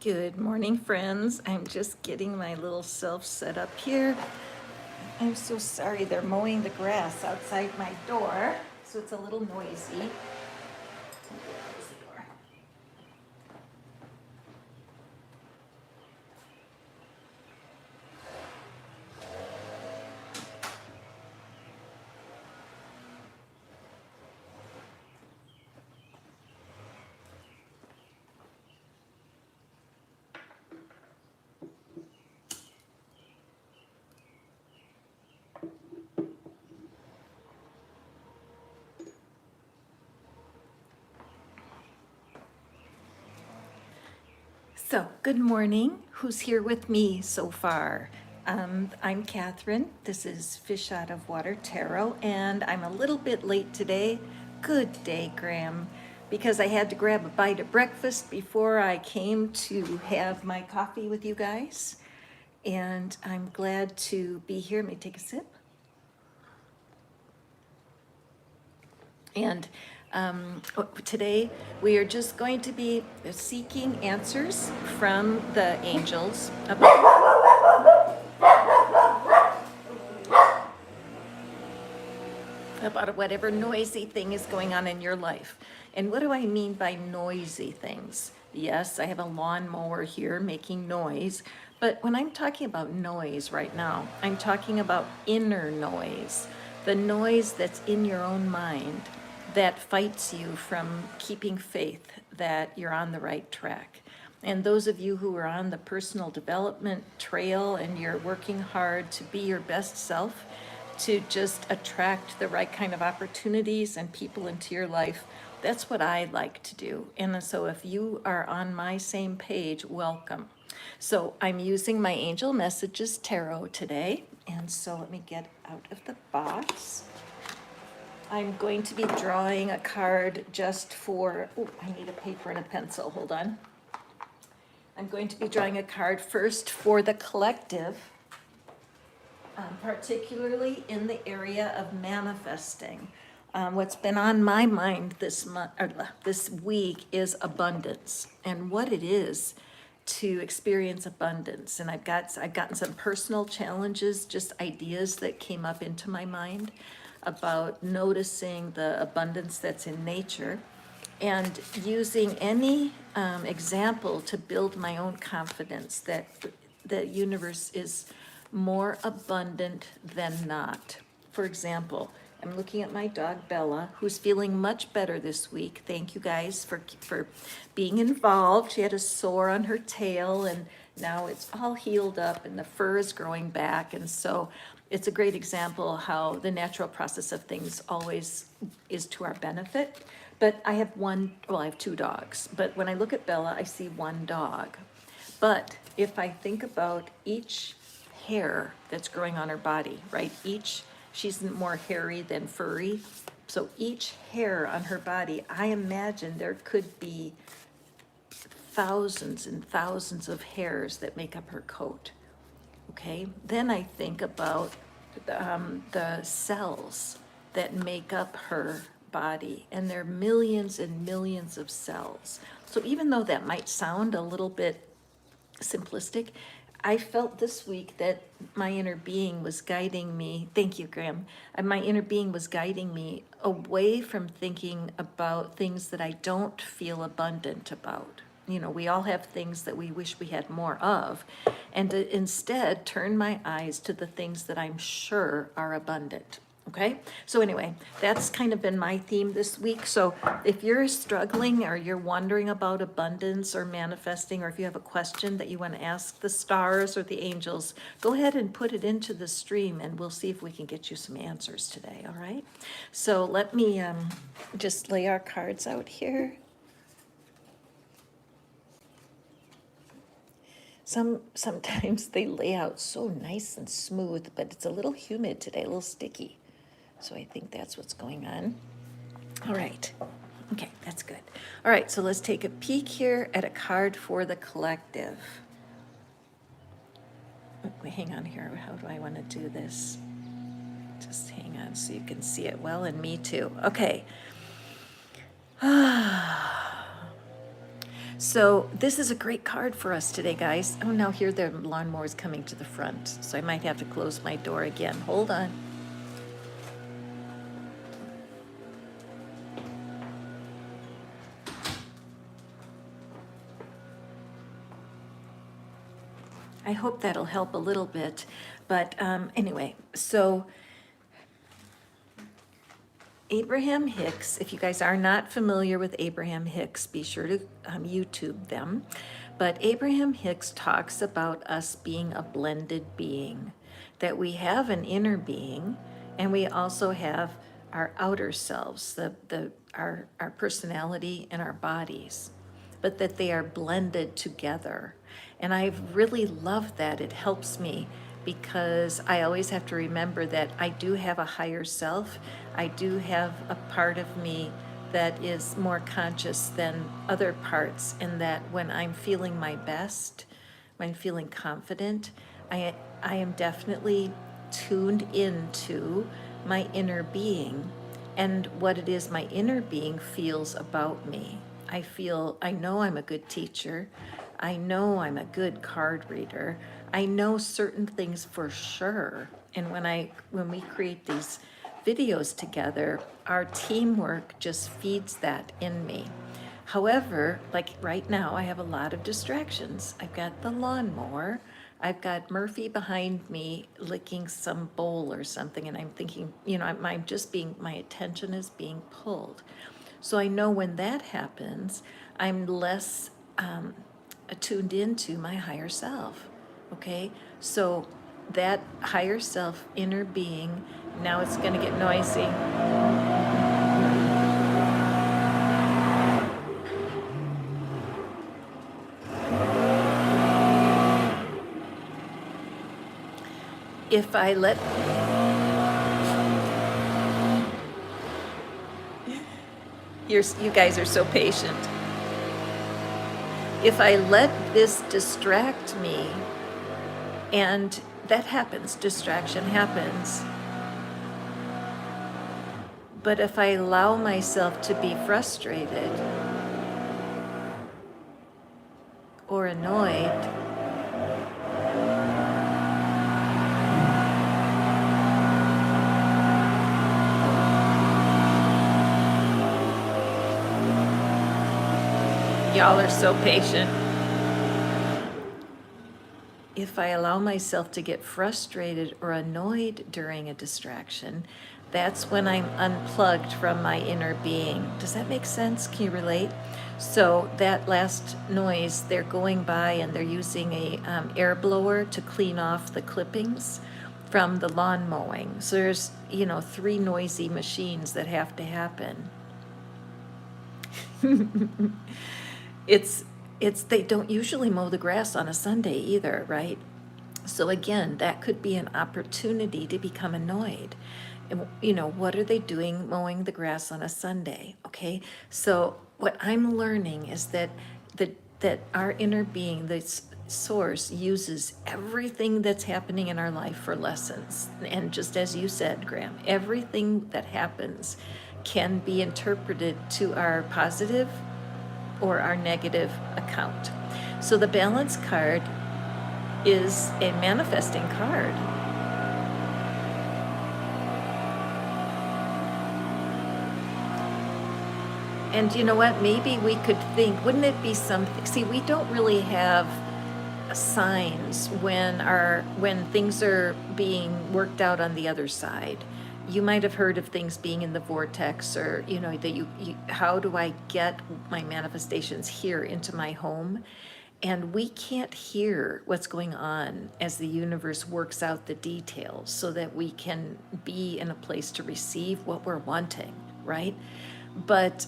Good morning, friends. I'm just getting my little self set up here. I'm so sorry they're mowing the grass outside my door, so it's a little noisy. Close the door. So, good morning. Who's here with me so far? I'm Catherine. This is Fish Out of Water Tarot, and I'm a little bit late today. Good day, Graham, because I had to grab a bite of breakfast before I came to have my coffee with you guys. And I'm glad to be here. Let me take a sip. And today we are just going to be seeking answers from the angels about whatever noisy thing is going on in your life. And what do I mean by noisy things? Yes, I have a lawnmower here making noise, but when I'm talking about noise right now, I'm talking about inner noise, the noise that's in your own mind that fights you from keeping faith that you're on the right track. And those of you who are on the personal development trail and you're working hard to be your best self, to just attract the right kind of opportunities and people into your life, that's what I like to do. And so if you are on my same page, welcome. So I'm using my Angel Messages Tarot today. And so let me get out of the box. I'm going to be drawing a card just for, oh, I need a paper and a pencil, hold on. I'm going to be drawing a card first for the collective, particularly in the area of manifesting. What's been on my mind this month, or this week, is abundance and what it is to experience abundance. And I've gotten some personal challenges, just ideas that came up into my mind about noticing the abundance that's in nature and using any example to build my own confidence that the universe is more abundant than not. For example, I'm looking at my dog Bella, who's feeling much better this week. Thank you guys for being involved. She had a sore on her tail, and now it's all healed up and the fur is growing back. And so it's a great example how the natural process of things always is to our benefit. But I have I have two dogs, but when I look at Bella, I see one dog. But if I think about each hair that's growing on her body, right? She's more hairy than furry. So each hair on her body, I imagine there could be thousands and thousands of hairs that make up her coat. Okay, then I think about the cells that make up her body, and there are millions and millions of cells. So even though that might sound a little bit simplistic, I felt this week that my inner being was guiding me. Thank you, Graham. My inner being was guiding me away from thinking about things that I don't feel abundant about. You know, we all have things that we wish we had more of, and to instead turn my eyes to the things that I'm sure are abundant. Okay, so anyway, that's kind of been my theme this week. So if you're struggling or you're wondering about abundance or manifesting, or if you have a question that you want to ask the stars or the angels, go ahead and put it into the stream and we'll see if we can get you some answers today. All right, so let me just lay our cards out here. Sometimes they lay out so nice and smooth, but it's a little humid today, a little sticky. So I think that's what's going on. All right. Okay, that's good. All right, so let's take a peek here at a card for the collective. Wait, hang on here. How do I want to do this? Just hang on so you can see it well, and me too. Okay. So this is a great card for us today, guys. Oh, now here the lawnmower is coming to the front, so I might have to close my door again. Hold on. I hope that'll help a little bit. But anyway, so Abraham Hicks, if you guys are not familiar with Abraham Hicks, be sure to YouTube them. But Abraham Hicks talks about us being a blended being, that we have an inner being and we also have our outer selves, our personality and our bodies, but that they are blended together. And I've really loved that. It helps me because I always have to remember that I do have a higher self. I do have a part of me that is more conscious than other parts, and that when I'm feeling my best, when I'm feeling confident, I am definitely tuned into my inner being and what it is my inner being feels about me. I know I'm a good teacher. I know I'm a good card reader. I know certain things for sure. And when we create these videos together, our teamwork just feeds that in me. However, like right now, I have a lot of distractions. I've got the lawnmower. I've got Murphy behind me licking some bowl or something, and I'm thinking, my attention is being pulled. So I know when that happens, I'm less tuned into my higher self. Okay, so that higher self, inner being, now it's going to get noisy. If I let you guys are so patient. If I let this distract me, and that happens, distraction happens. But if I allow myself to be frustrated or annoyed, y'all are so patient. If I allow myself to get frustrated or annoyed during a distraction, that's when I'm unplugged from my inner being. Does that make sense? Can you relate? So that last noise, they're going by and they're using a air blower to clean off the clippings from the lawn mowing. So there's, 3 noisy machines that have to happen. They don't usually mow the grass on a Sunday either, right? So again, that could be an opportunity to become annoyed. What are they doing mowing the grass on a Sunday? Okay, so what I'm learning is that our inner being, the source, uses everything that's happening in our life for lessons. And just as you said, Graham, everything that happens can be interpreted to our positive or our negative account. So the balance card is a manifesting card. And you know what? Maybe we could think, wouldn't it be something? See, we don't really have signs when things are being worked out on the other side. You might have heard of things being in the vortex, or how do I get my manifestations here into my home? And we can't hear what's going on as the universe works out the details so that we can be in a place to receive what we're wanting, right? But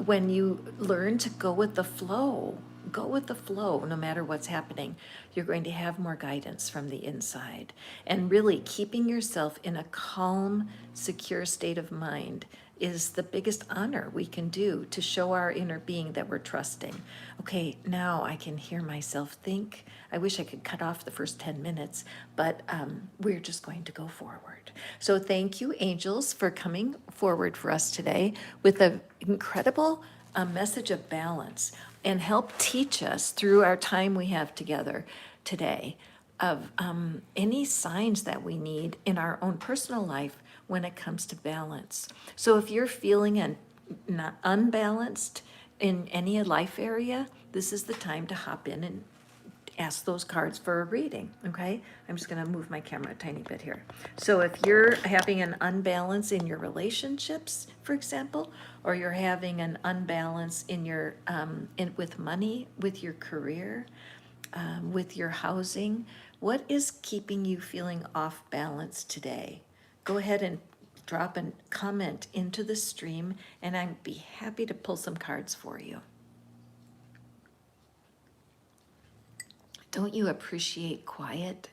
when you learn to go with the flow no matter what's happening, you're going to have more guidance from the inside. And really keeping yourself in a calm, secure state of mind is the biggest honor we can do to show our inner being that we're trusting. Okay, now I can hear myself think. I wish I could cut off the first 10 minutes, but we're just going to go forward. So thank you, angels, for coming forward for us today with an incredible a message of balance and help teach us through our time we have together today of any signs that we need in our own personal life when it comes to balance. So if you're feeling not unbalanced in any life area, this is the time to hop in and ask those cards for a reading, okay? I'm just gonna move my camera a tiny bit here. So if you're having an unbalance in your relationships, for example, or you're having an unbalance in your, with money, with your career, with your housing, what is keeping you feeling off balance today? Go ahead and drop a comment into the stream, and I'd be happy to pull some cards for you. Don't you appreciate quiet?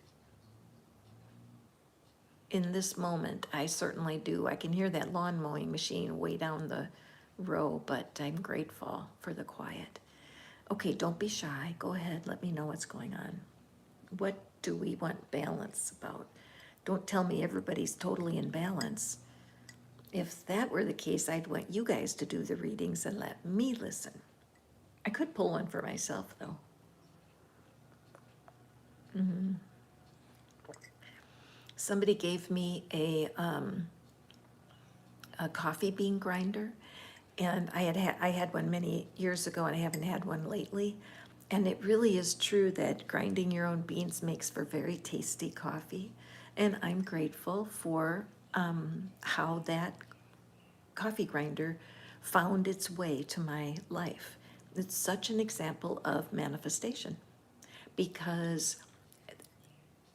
In this moment, I certainly do. I can hear that lawn mowing machine way down the row, but I'm grateful for the quiet. Okay, don't be shy. Go ahead, let me know what's going on. What do we want balance about? Don't tell me everybody's totally in balance. If that were the case, I'd want you guys to do the readings and let me listen. I could pull one for myself, though. Somebody gave me a coffee bean grinder, and I had one many years ago, and I haven't had one lately. And it really is true that grinding your own beans makes for very tasty coffee. And I'm grateful for how that coffee grinder found its way to my life. It's such an example of manifestation because,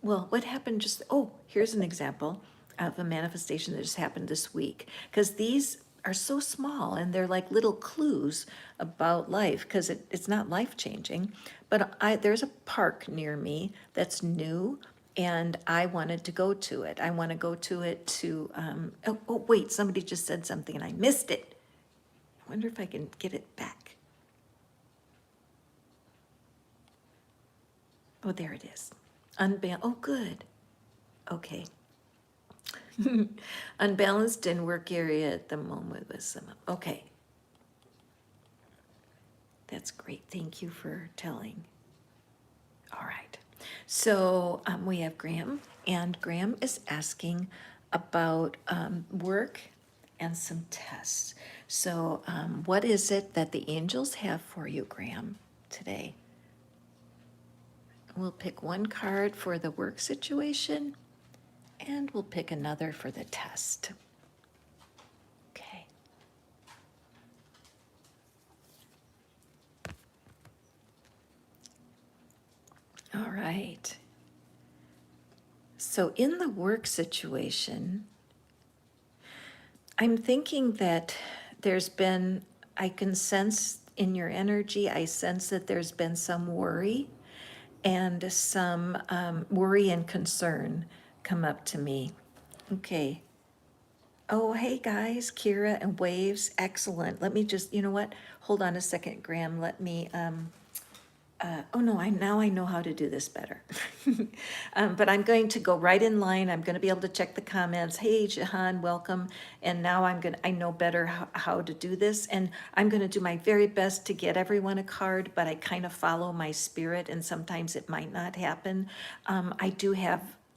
well, what happened just, here's an example of a manifestation that just happened this week. Because these are so small and they're like little clues about life because it's not life-changing. But there's a park near me that's new and I wanted to go to it. I want to go to it to, wait, somebody just said something and I missed it. I wonder if I can get it back. Oh, there it is. Oh, good. Okay. Unbalanced in work area at the moment with some, okay. That's great. Thank you for telling. All right. So we have Graham, and Graham is asking about work and some tests. So what is it that the angels have for you, Graham, today? We'll pick one card for the work situation, and we'll pick another for the test. Okay. All right. So in the work situation, I'm thinking that I can sense in your energy, I sense that there's been some worry and some worry and concern come up to me. Okay. Oh, hey guys, Kira and Waves, excellent. Let me just, you know what? Hold on a second, Graham. Let me, now I know how to do this better. But I'm going to go right in line. I'm going to be able to check the comments. Hey, Jahan, welcome. And now I know better how to do this. And I'm going to do my very best to get everyone a card, but I kind of follow my spirit and sometimes it might not happen.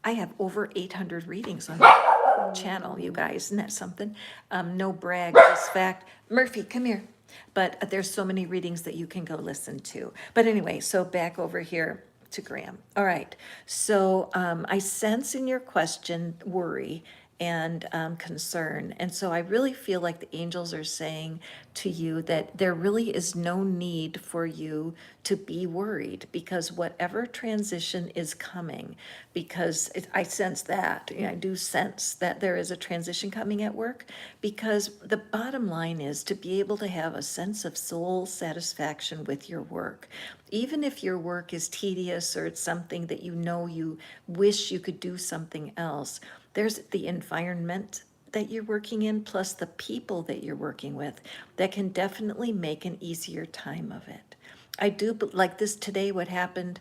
I have over 800 readings on my channel, you guys. Isn't that something? No brag, just fact. Murphy, come here. But there's so many readings that you can go listen to. But anyway, so back over here to Graham. All right. So I sense in your question worry and concern. And so I really feel like the angels are saying to you that there really is no need for you to be worried because whatever transition is coming, because I sense that, I do sense that there is a transition coming at work, because the bottom line is to be able to have a sense of soul satisfaction with your work. Even if your work is tedious or it's something that you wish you could do something else, there's the environment that you're working in plus the people that you're working with that can definitely make an easier time of it. I do, but like this today, what happened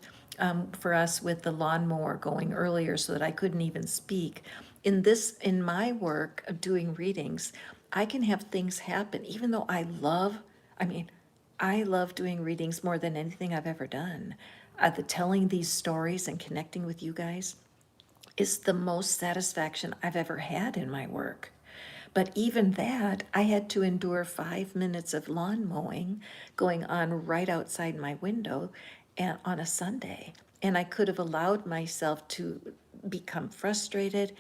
for us with the lawnmower going earlier so that I couldn't even speak. In my work of doing readings, I can have things happen, even though I love I mean, I love doing readings more than anything I've ever done. The telling these stories and connecting with you guys is the most satisfaction I've ever had in my work. But even that, I had to endure 5 minutes of lawn mowing going on right outside my window and on a Sunday. And I could have allowed myself to become frustrated,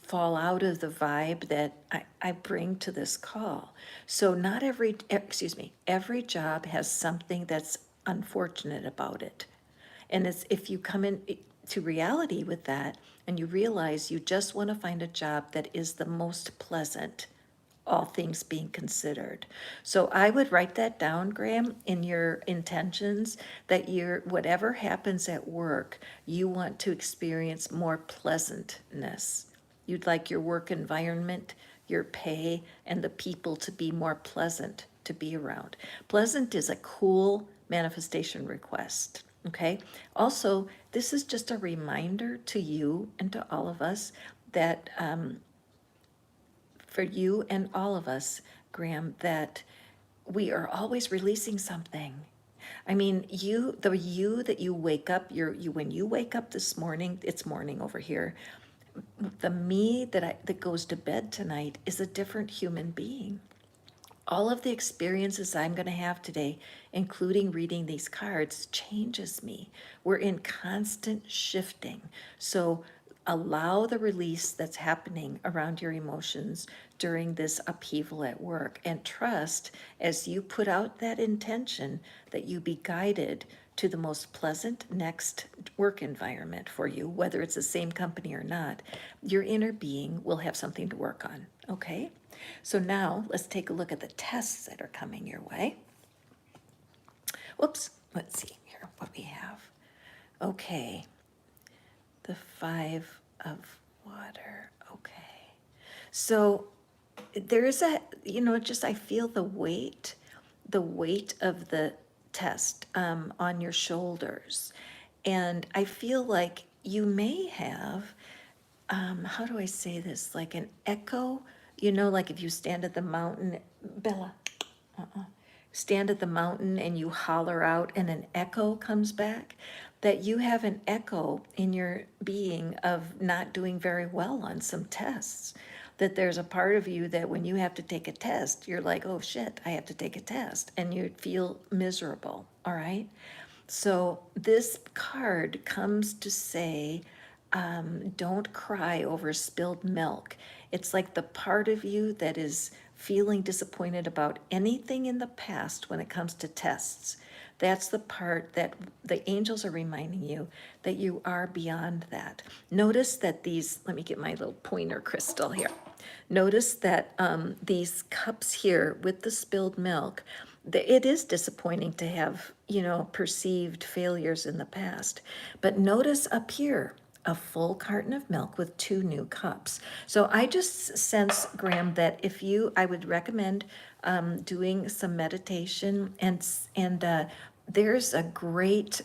fall out of the vibe that I bring to this call. So not every, excuse me, every job has something that's unfortunate about it. And it's, if you come in to reality with that and you realize you just want to find a job that is the most pleasant, all things being considered. So I would write that down, Graham, in your intentions, that you're, whatever happens at work, you want to experience more pleasantness. You'd like your work environment, your pay, and the people to be more pleasant to be around. Pleasant is a cool manifestation request. Okay. Also, this is just a reminder to you and to all of us that for you and all of us, Graham, that we are always releasing something. I mean, the you that you wake up, when you wake up this morning, it's morning over here. The me that goes to bed tonight is a different human being. All of the experiences I'm going to have today, including reading these cards, changes me. We're in constant shifting. So allow the release that's happening around your emotions during this upheaval at work, and trust as you put out that intention that you be guided to the most pleasant next work environment for you, whether it's the same company or not. Your inner being will have something to work on, okay? So now let's take a look at the tests that are coming your way. Whoops, let's see here what we have. Okay, the 5 of water, okay. So there is a, just I feel the weight of the test on your shoulders. And I feel like you may have, how do I say this, like an echo, like if you stand at the mountain, Bella, stand at the mountain and you holler out and an echo comes back, that you have an echo in your being of not doing very well on some tests. That there's a part of you that when you have to take a test, you're like, oh shit, I have to take a test, and you feel miserable, all right? So this card comes to say, don't cry over spilled milk. It's like the part of you that is feeling disappointed about anything in the past when it comes to tests. That's the part that the angels are reminding you that you are beyond that. Notice that these, let me get my little pointer crystal here. Notice that these cups here with the spilled milk, it is disappointing to have, perceived failures in the past. But notice up here, a full carton of milk with 2 new cups. So I just sense, Graham, that I would recommend doing some meditation and there's a great,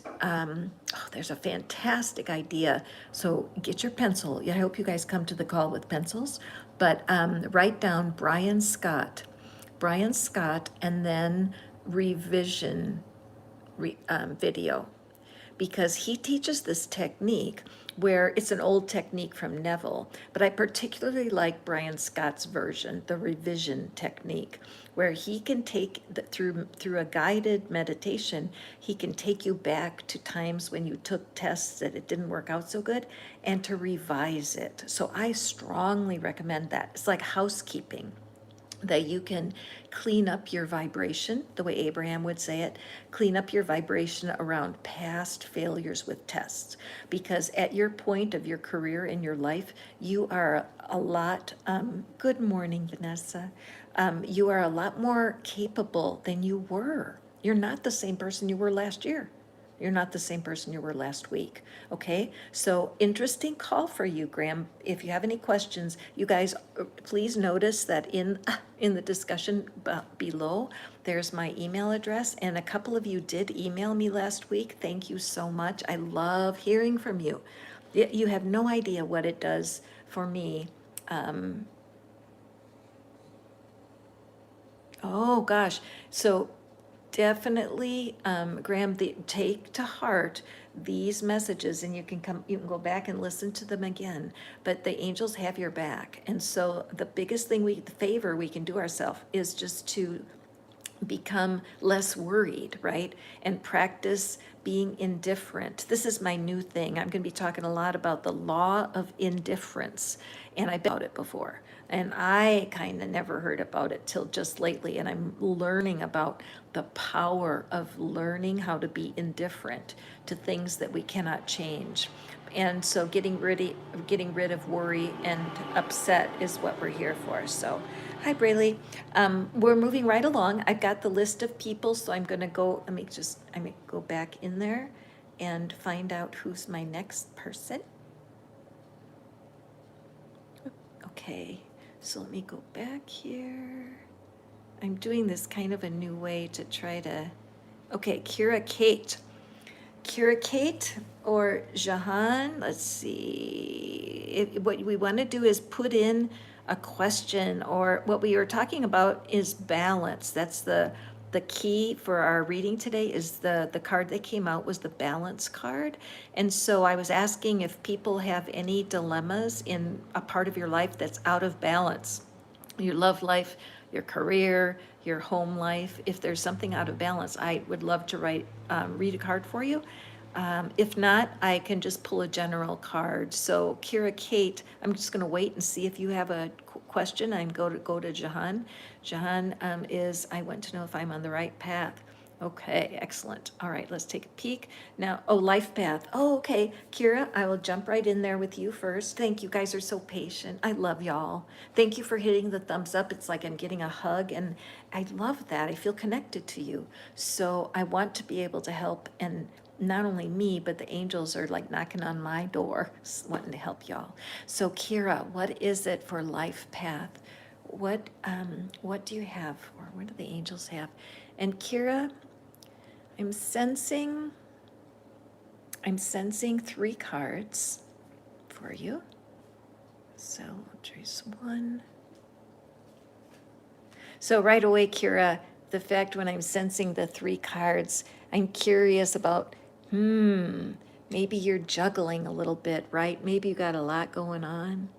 there's a fantastic idea. So get your pencil. I hope you guys come to the call with pencils, but write down Brian Scott, and then revision video, because he teaches this technique where it's an old technique from Neville, but I particularly like Brian Scott's version, the revision technique, where he can take through a guided meditation, he can take you back to times when you took tests that it didn't work out so good and to revise it. So I strongly recommend that. It's like housekeeping, that you can clean up your vibration, the way Abraham would say it, clean up your vibration around past failures with tests. Because at your point of your career in your life, you are a lot, good morning, Vanessa. You are a lot more capable than you were. You're not the same person you were last year. You're not the same person you were last week, okay? So interesting call for you, Graham. If you have any questions, you guys, please notice that in the discussion below, there's my email address, and a couple of you did email me last week. Thank you so much. I love hearing from you. You have no idea what it does for me. Oh gosh, so definitely, Graham, take to heart these messages, and you can go back and listen to them again. But the angels have your back, and so the biggest thing the favor we can do ourselves is just to become less worried, right? And practice being indifferent. This is my new thing. I'm going to be talking a lot about the law of indifference. And I've been about it before. And I kind of never heard about it till just lately. And I'm learning about the power of learning how to be indifferent to things that we cannot change. And so getting rid of worry and upset is what we're here for. So, hi Braylee. We're moving right along. I've got the list of people, so I'm gonna go, I may go back in there and find out who's my next person. Okay, so let me go back here. I'm doing this kind of a new way to try to, okay, Kira Kate. Kira Kate or Jahan, let's see. What we want to do is put in a question, or what we were talking about is balance. That's the key for our reading today. Is the card that came out was the balance card. And so I was asking if people have any dilemmas in a part of your life that's out of balance. Your love life, your career, your home life. If there's something out of balance, I would love to read a card for you. If not, I can just pull a general card. So Kira Kate, I'm just gonna wait and see if you have a question. I'm go to Jahan. Jahan I want to know if I'm on the right path. Okay, excellent. All right, let's take a peek. Now, life path. Oh, okay. Kira, I will jump right in there with you first. Thank you. Guys are so patient. I love y'all. Thank you for hitting the thumbs up. It's like I'm getting a hug, and I love that. I feel connected to you. So I want to be able to help, and not only me, but the angels are like knocking on my door, wanting to help y'all. So Kira, what is it for life path? What do you have, or what do the angels have? And Kira, I'm sensing 3 cards for you. So I'll choose one. So right away, Kira, the fact when I'm sensing the 3 cards, I'm curious about, maybe you're juggling a little bit, right? Maybe you got a lot going on.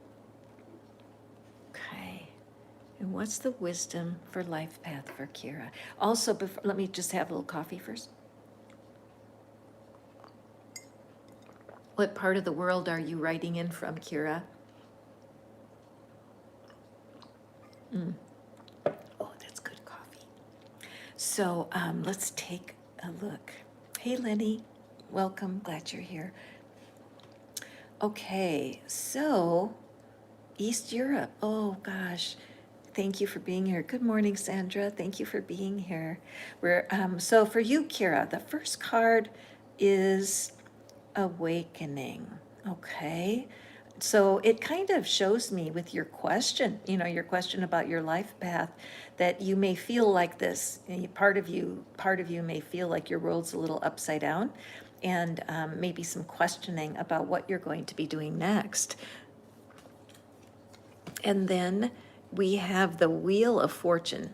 Okay. And what's the wisdom for life path for Kira? Also, let me just have a little coffee first. What part of the world are you writing in from, Kira? Oh, that's good coffee. So let's take a look. Hey, Lenny. Welcome. Glad you're here. Okay, so East Europe. Oh, gosh. Thank you for being here. Good morning, Sandra. Thank you for being here. So for you, Kira, the first card is Awakening. Okay. So it kind of shows me with your question, your question about your life path, that you may feel like this. Part of you may feel like your world's a little upside down, and maybe some questioning about what you're going to be doing next. And then we have the Wheel of Fortune.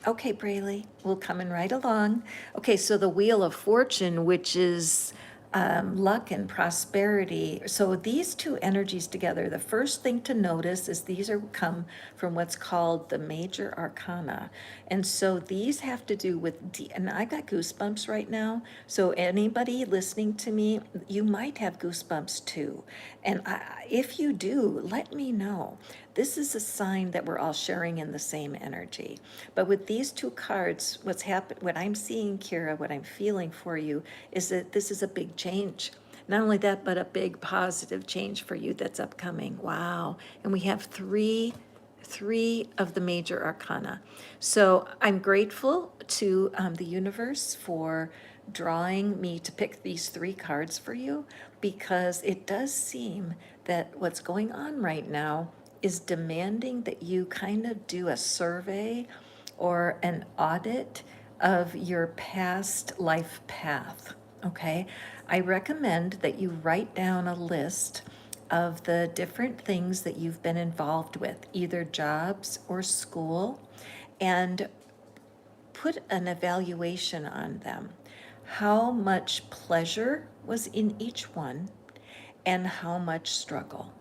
Okay, Braylee, we're coming right along. Okay, so the Wheel of Fortune, which is luck and prosperity. So these 2 energies together, the first thing to notice is these come from what's called the major arcana. And so these have to do with, and I got goosebumps right now. So anybody listening to me, you might have goosebumps too. And if you do, let me know. This is a sign that we're all sharing in the same energy. But with these 2 cards, what I'm seeing, Kira, what I'm feeling for you is that this is a big change. Not only that, but a big positive change for you that's upcoming. Wow. And we have three of the major arcana. So I'm grateful to the universe for drawing me to pick these 3 cards for you, because it does seem that what's going on right now is demanding that you kind of do a survey or an audit of your past life path, okay? I recommend that you write down a list of the different things that you've been involved with, either jobs or school, and put an evaluation on them. How much pleasure was in each one and how much struggle?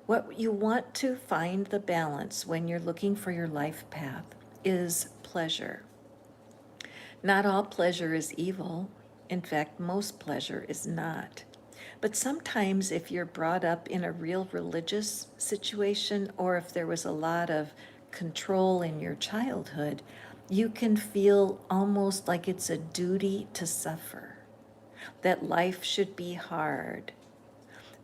What you want to find the balance when you're looking for your life path is pleasure. Not all pleasure is evil. In fact, most pleasure is not. But sometimes if you're brought up in a real religious situation, or if there was a lot of control in your childhood, you can feel almost like it's a duty to suffer, that life should be hard,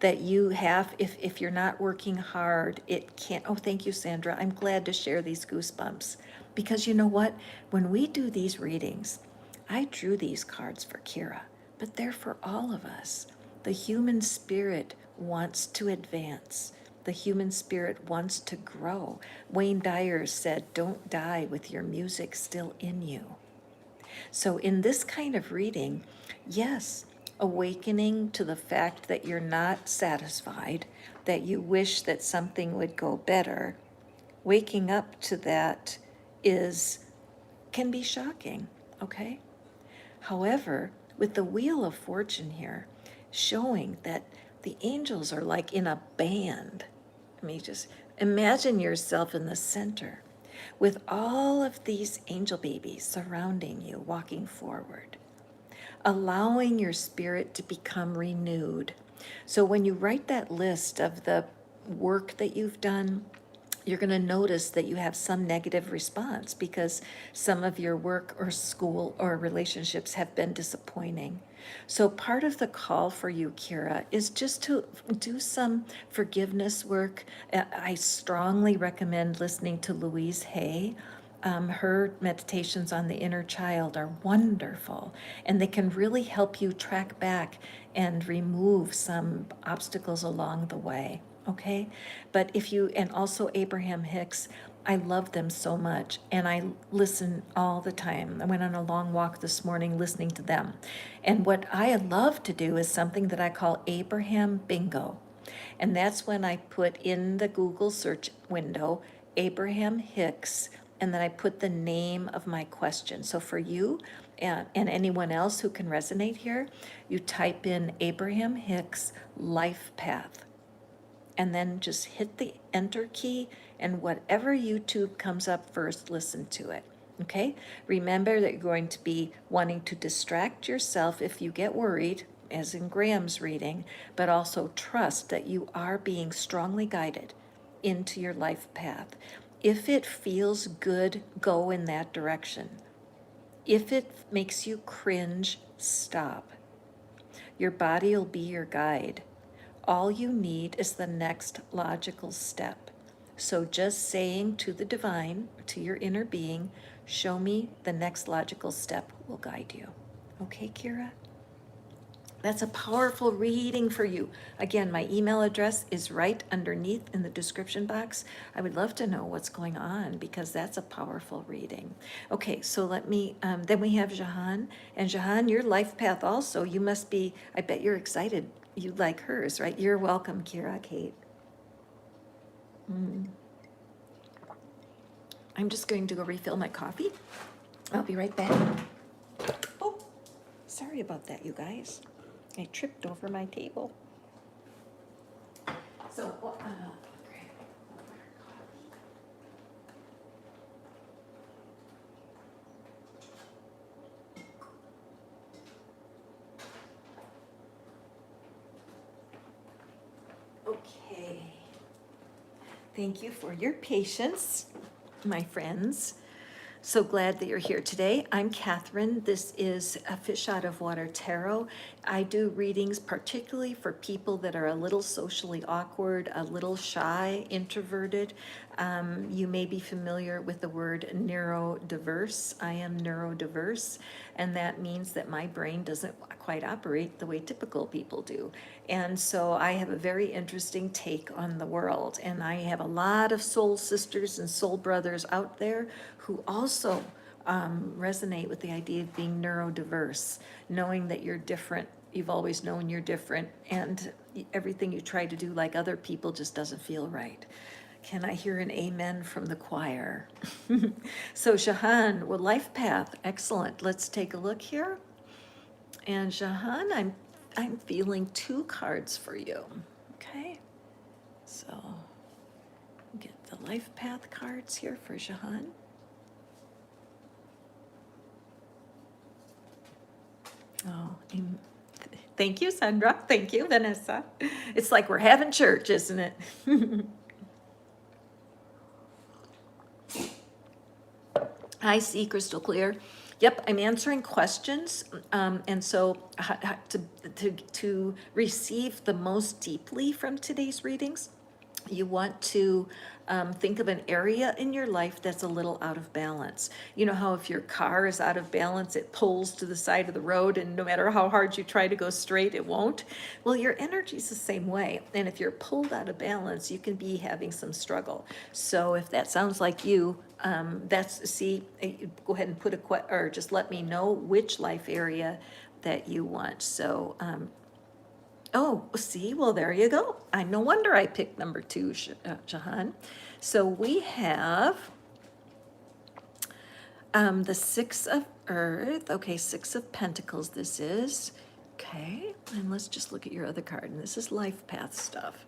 that you have, if you're not working hard, it can't. Oh, thank you, Sandra. I'm glad to share these goosebumps. Because you know what? When we do these readings, I drew these cards for Kira, but they're for all of us. The human spirit wants to advance. The human spirit wants to grow. Wayne Dyer said, "Don't die with your music still in you." So in this kind of reading, yes, awakening to the fact that you're not satisfied, that you wish that something would go better, waking up to that can be shocking, okay? However, with the Wheel of Fortune here, showing that the angels are like in a band. I mean, just imagine yourself in the center with all of these angel babies surrounding you, walking forward, allowing your spirit to become renewed. So when you write that list of the work that you've done, you're going to notice that you have some negative response because some of your work or school or relationships have been disappointing. So part of the call for you, Kira, is just to do some forgiveness work. I strongly recommend listening to Louise Hay. Her meditations on the inner child are wonderful, and they can really help you track back and remove some obstacles along the way. Okay, but and also Abraham Hicks, I love them so much, and I listen all the time. I went on a long walk this morning listening to them. And what I love to do is something that I call Abraham Bingo. And that's when I put in the Google search window Abraham Hicks, and then I put the name of my question. So for you and anyone else who can resonate here, you type in Abraham Hicks life path, and then just hit the enter key, and whatever YouTube comes up first, listen to it. Okay? Remember that you're going to be wanting to distract yourself if you get worried, as in Graham's reading, but also trust that you are being strongly guided into your life path. If it feels good, go in that direction. If it makes you cringe, stop. Your body will be your guide. All you need is the next logical step. So just saying to the divine, to your inner being, show me the next logical step will guide you. Okay, Kira? That's a powerful reading for you. Again, my email address is right underneath in the description box. I would love to know what's going on because that's a powerful reading. Okay, so then we have Jahan. And Jahan, your life path also, you must be, I bet you're excited. You like hers, right? You're welcome, Kira, Kate. I'm just going to go refill my coffee. I'll be right back. Oh, sorry about that, you guys. I tripped over my table. So, okay. Thank you for your patience, my friends. So glad that you're here today. I'm Catherine. This is a Fish Out of Water Tarot. I do readings particularly for people that are a little socially awkward, a little shy, introverted. You may be familiar with the word neurodiverse. I am neurodiverse, and that means that my brain doesn't quite operate the way typical people do. And so I have a very interesting take on the world, and I have a lot of soul sisters and soul brothers out there who also resonate with the idea of being neurodiverse, knowing that you're different. You've always known you're different, and everything you try to do like other people just doesn't feel right. Can I hear an amen from the choir? So Jahan, well, life path, excellent. Let's take a look here. And Jahan, I'm feeling 2 cards for you. Okay, so get the life path cards here for Jahan. Oh, thank you, Sandra. Thank you, Vanessa. It's like we're having church, isn't it? I see crystal clear. Yep, I'm answering questions, and so to receive the most deeply from today's readings, you want to think of an area in your life that's a little out of balance. You know how if your car is out of balance, it pulls to the side of the road, and no matter how hard you try to go straight, it won't? Well, your energy's the same way. And if you're pulled out of balance, you can be having some struggle. So if that sounds like you, go ahead and put or just let me know which life area that you want. So, oh, see, well, there you go. No wonder I picked number 2, Jahan. So we have the 6 of Earth. Okay, 6 of Pentacles this is. Okay, and let's just look at your other card. And this is life path stuff.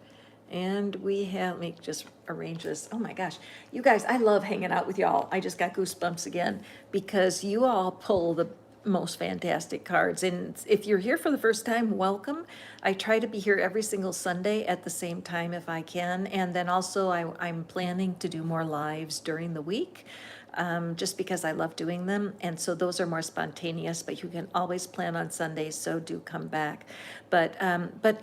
And we have, let me just arrange this. Oh my gosh, you guys, I love hanging out with y'all. I just got goosebumps again because you all pull the most fantastic cards. And if you're here for the first time, welcome. I try to be here every single Sunday at the same time if I can. And then also I'm planning to do more lives during the week. Just because I love doing them. And so those are more spontaneous, but you can always plan on Sundays, so do come back. But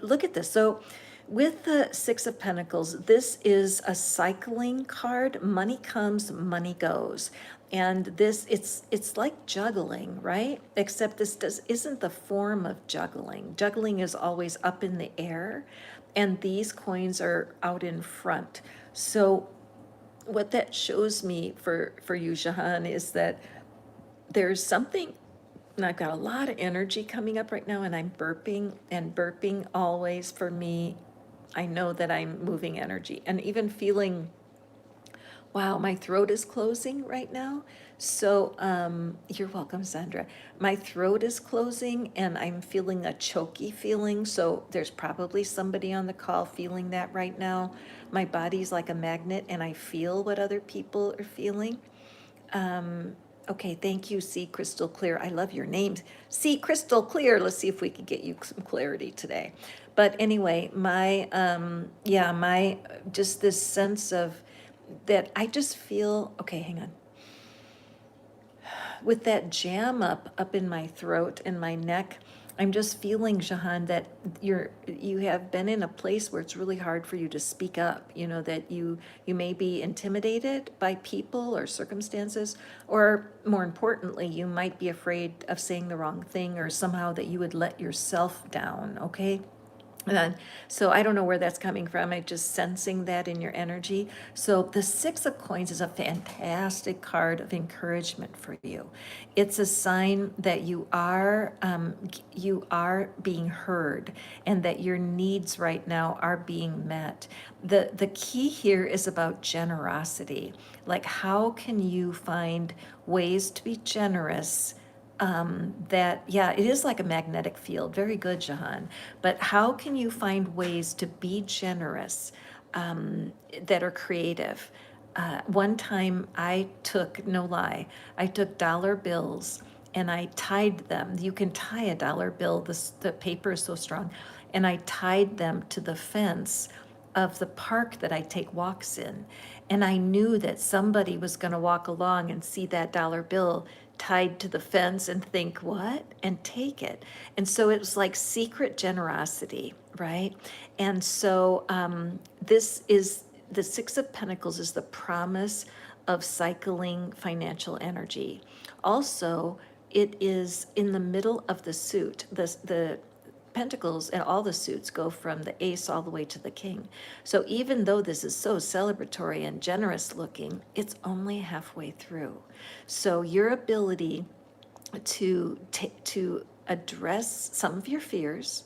look at this. So with the 6 of Pentacles, this is a cycling card. Money comes, money goes. And this, it's like juggling, right? Except this isn't the form of juggling. Juggling is always up in the air, and these coins are out in front. So what that shows me for you, Jahan, is that there's something, and I've got a lot of energy coming up right now, and I'm burping, and burping always for me, I know that I'm moving energy, and even feeling, wow, my throat is closing right now. So, you're welcome, Sandra. My throat is closing and I'm feeling a choky feeling. So there's probably somebody on the call feeling that right now. My body's like a magnet and I feel what other people are feeling. Okay, thank you, See Crystal Clear. I love your names. See Crystal Clear. Let's see if we can get you some clarity today. But anyway, my just this sense of that I just feel, okay, hang on. With that jam up in my throat and my neck, I'm just feeling, Jahan, that you have been in a place where it's really hard for you to speak up, you know, that you may be intimidated by people or circumstances, or more importantly, you might be afraid of saying the wrong thing or somehow that you would let yourself down, okay? And so I don't know where that's coming from. I'm just sensing that in your energy. So the 6 of Coins is a fantastic card of encouragement for you. It's a sign that you are being heard and that your needs right now are being met. The key here is about generosity. Like, how can you find ways to be generous? It is like a magnetic field. Very good, Jahan. But how can you find ways to be generous that are creative? One time I took, no lie, I took dollar bills and I tied them. You can tie a dollar bill, the paper is so strong. And I tied them to the fence of the park that I take walks in. And I knew that somebody was going to walk along and see that dollar bill tied to the fence and think, what? And take it. And so it was like secret generosity, right? And so this is the 6 of Pentacles is the promise of cycling financial energy. Also, it is in the middle of the suit. The Pentacles and all the suits go from the ace all the way to the king. So even though this is so celebratory and generous looking, it's only halfway through. So your ability to address some of your fears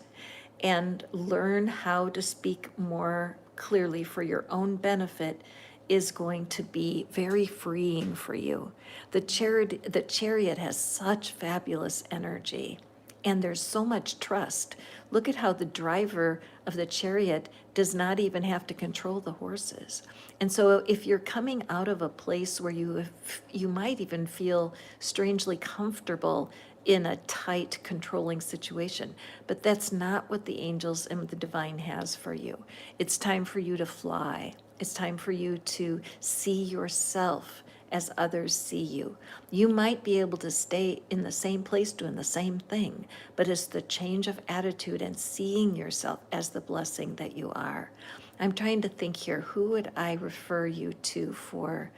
and learn how to speak more clearly for your own benefit is going to be very freeing for you. The chariot has such fabulous energy, and there's so much trust. Look at how the driver of the chariot does not even have to control the horses. And so if you're coming out of a place where you might even feel strangely comfortable in a tight, controlling situation, but that's not what the angels and the divine has for you. It's time for you to fly. It's time for you to see yourself as others see you. You might be able to stay in the same place doing the same thing, but it's the change of attitude and seeing yourself as the blessing that you are. I'm trying to think here, who would I refer you to for,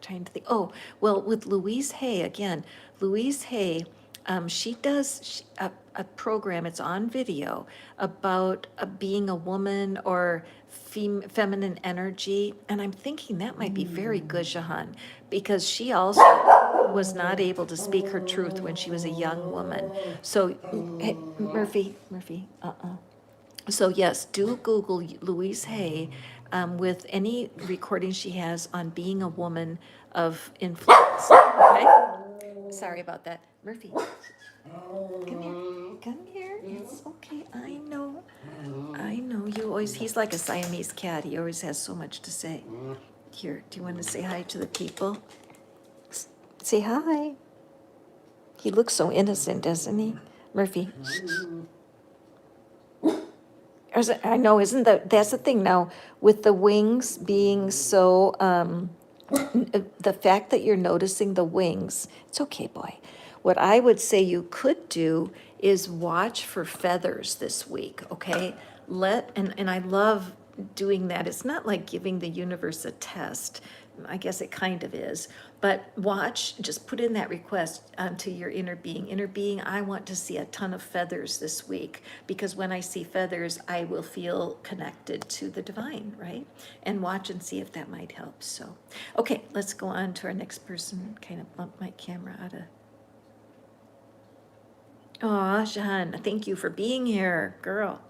trying to think, oh, well, with Louise Hay, again, Louise Hay, she does a program, it's on video, about being a woman or feminine energy. And I'm thinking that might be very good, Jahan, because she also was not able to speak her truth when she was a young woman. So, hey, Murphy, so yes, do Google Louise Hay with any recording she has on being a woman of influence. Okay? Sorry about that. Murphy, come here. Come here. It's okay. I know. I know. You always, he's like a Siamese cat. He always has so much to say. Here, do you want to say hi to the people? Say hi. He looks so innocent, doesn't he? Murphy. I know, isn't that's the thing now, with the wings being so, the fact that you're noticing the wings, it's okay, boy. What I would say you could do is watch for feathers this week, okay? And I love doing that. It's not like giving the universe a test. I guess it kind of is. But watch, just put in that request to your inner being. Inner being, I want to see a ton of feathers this week, because when I see feathers, I will feel connected to the divine, right? And watch and see if that might help. So, okay, let's go on to our next person. Kind of bump my camera out of. Aw, Jean, thank you for being here, girl.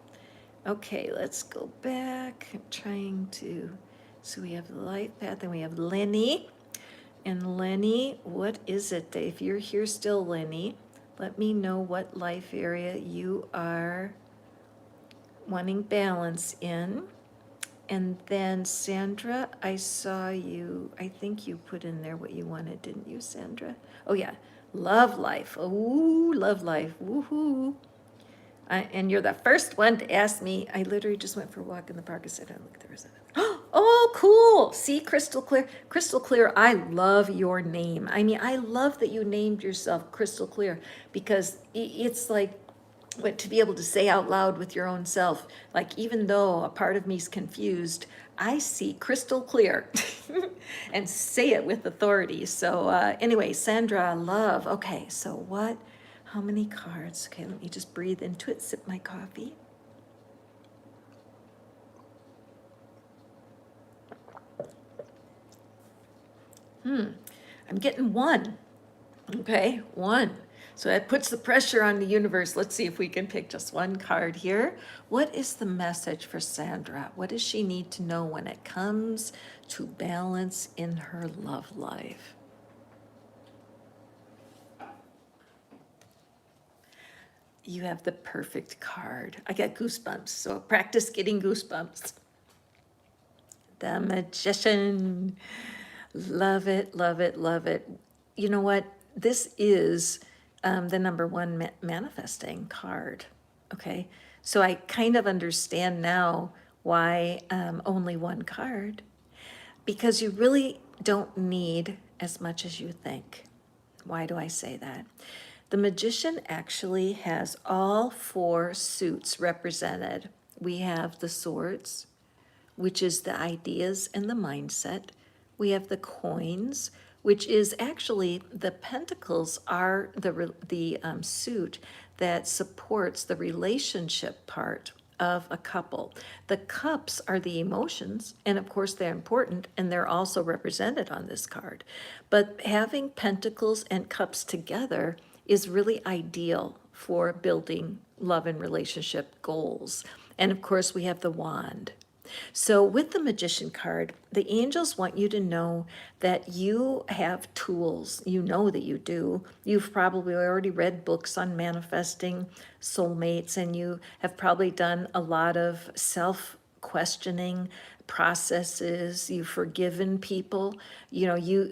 Okay, let's go back. I'm trying to, so we have the light path and we have Lenny. And Lenny, what is it that, if you're here still, Lenny, let me know what life area you are wanting balance in. And then Sandra, I saw you, I think you put in there what you wanted, didn't you, Sandra? Oh yeah, love life. Ooh, love life. Woohoo. And you're the first one to ask me. I literally just went for a walk in the park. I said, oh, look, there was a. Oh, cool. See, Crystal Clear. Crystal Clear, I love your name. I mean, I love that you named yourself Crystal Clear, because it's like, what, to be able to say out loud with your own self, like, even though a part of me is confused, I see crystal clear and say it with authority. So anyway, Sandra, love. Okay, so what? How many cards? Okay, let me just breathe into it, sip my coffee. I'm getting one. Okay, one. So that puts the pressure on the universe. Let's see if we can pick just one card here. What is the message for Sandra? What does she need to know when it comes to balance in her love life? You have the perfect card. I got goosebumps, so practice getting goosebumps. The Magician. Love it, love it, love it. You know what? This is the number one manifesting card. Okay. So I kind of understand now why only one card, because you really don't need as much as you think. Why do I say that? The Magician actually has all four suits represented. We have the swords, which is the ideas and the mindset. We have the coins, which is actually, the pentacles are the suit that supports the relationship part of a couple. The cups are the emotions, and of course they're important, and they're also represented on this card. But having pentacles and cups together is really ideal for building love and relationship goals. And of course, we have the wand. So with the Magician card, the angels want you to know that you have tools. You know that you do. You've probably already read books on manifesting soulmates, and you have probably done a lot of self-questioning processes. You've forgiven people.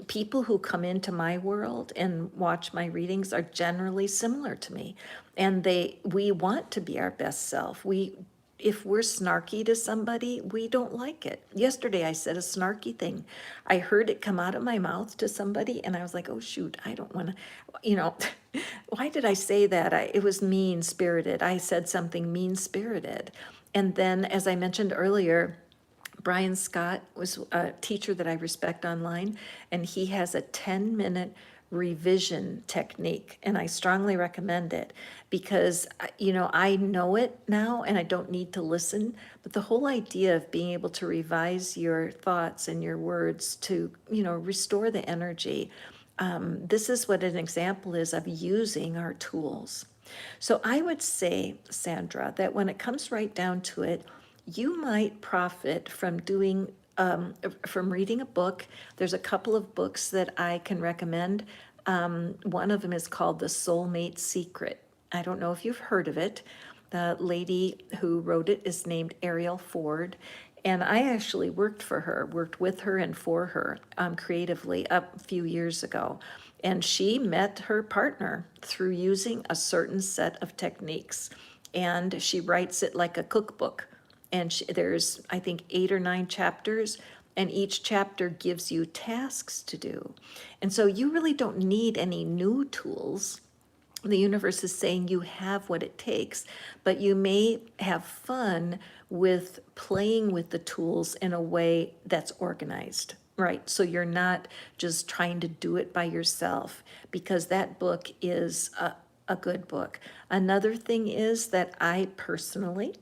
People who come into my world and watch my readings are generally similar to me. And we want to be our best self. If we're snarky to somebody, we don't like it. Yesterday, I said a snarky thing. I heard it come out of my mouth to somebody, and I was like, oh, shoot, I don't want to, why did I say that? It was mean-spirited. I said something mean-spirited. And then, as I mentioned earlier, Brian Scott was a teacher that I respect online, and he has a 10-minute revision technique, and I strongly recommend it because, I know it now and I don't need to listen, but the whole idea of being able to revise your thoughts and your words to, restore the energy, this is what an example is of using our tools. So I would say, Sandra, that when it comes right down to it, you might profit from from reading a book. There's a couple of books that I can recommend. One of them is called The Soulmate Secret. I don't know if you've heard of it. The lady who wrote it is named Ariel Ford. And I actually worked with her and for her creatively a few years ago. And she met her partner through using a certain set of techniques. And she writes it like a cookbook. And there's, I think, 8 or 9 chapters, and each chapter gives you tasks to do. And so you really don't need any new tools. The universe is saying you have what it takes, but you may have fun with playing with the tools in a way that's organized, right? So you're not just trying to do it by yourself, because that book is a good book. Another thing is that I personally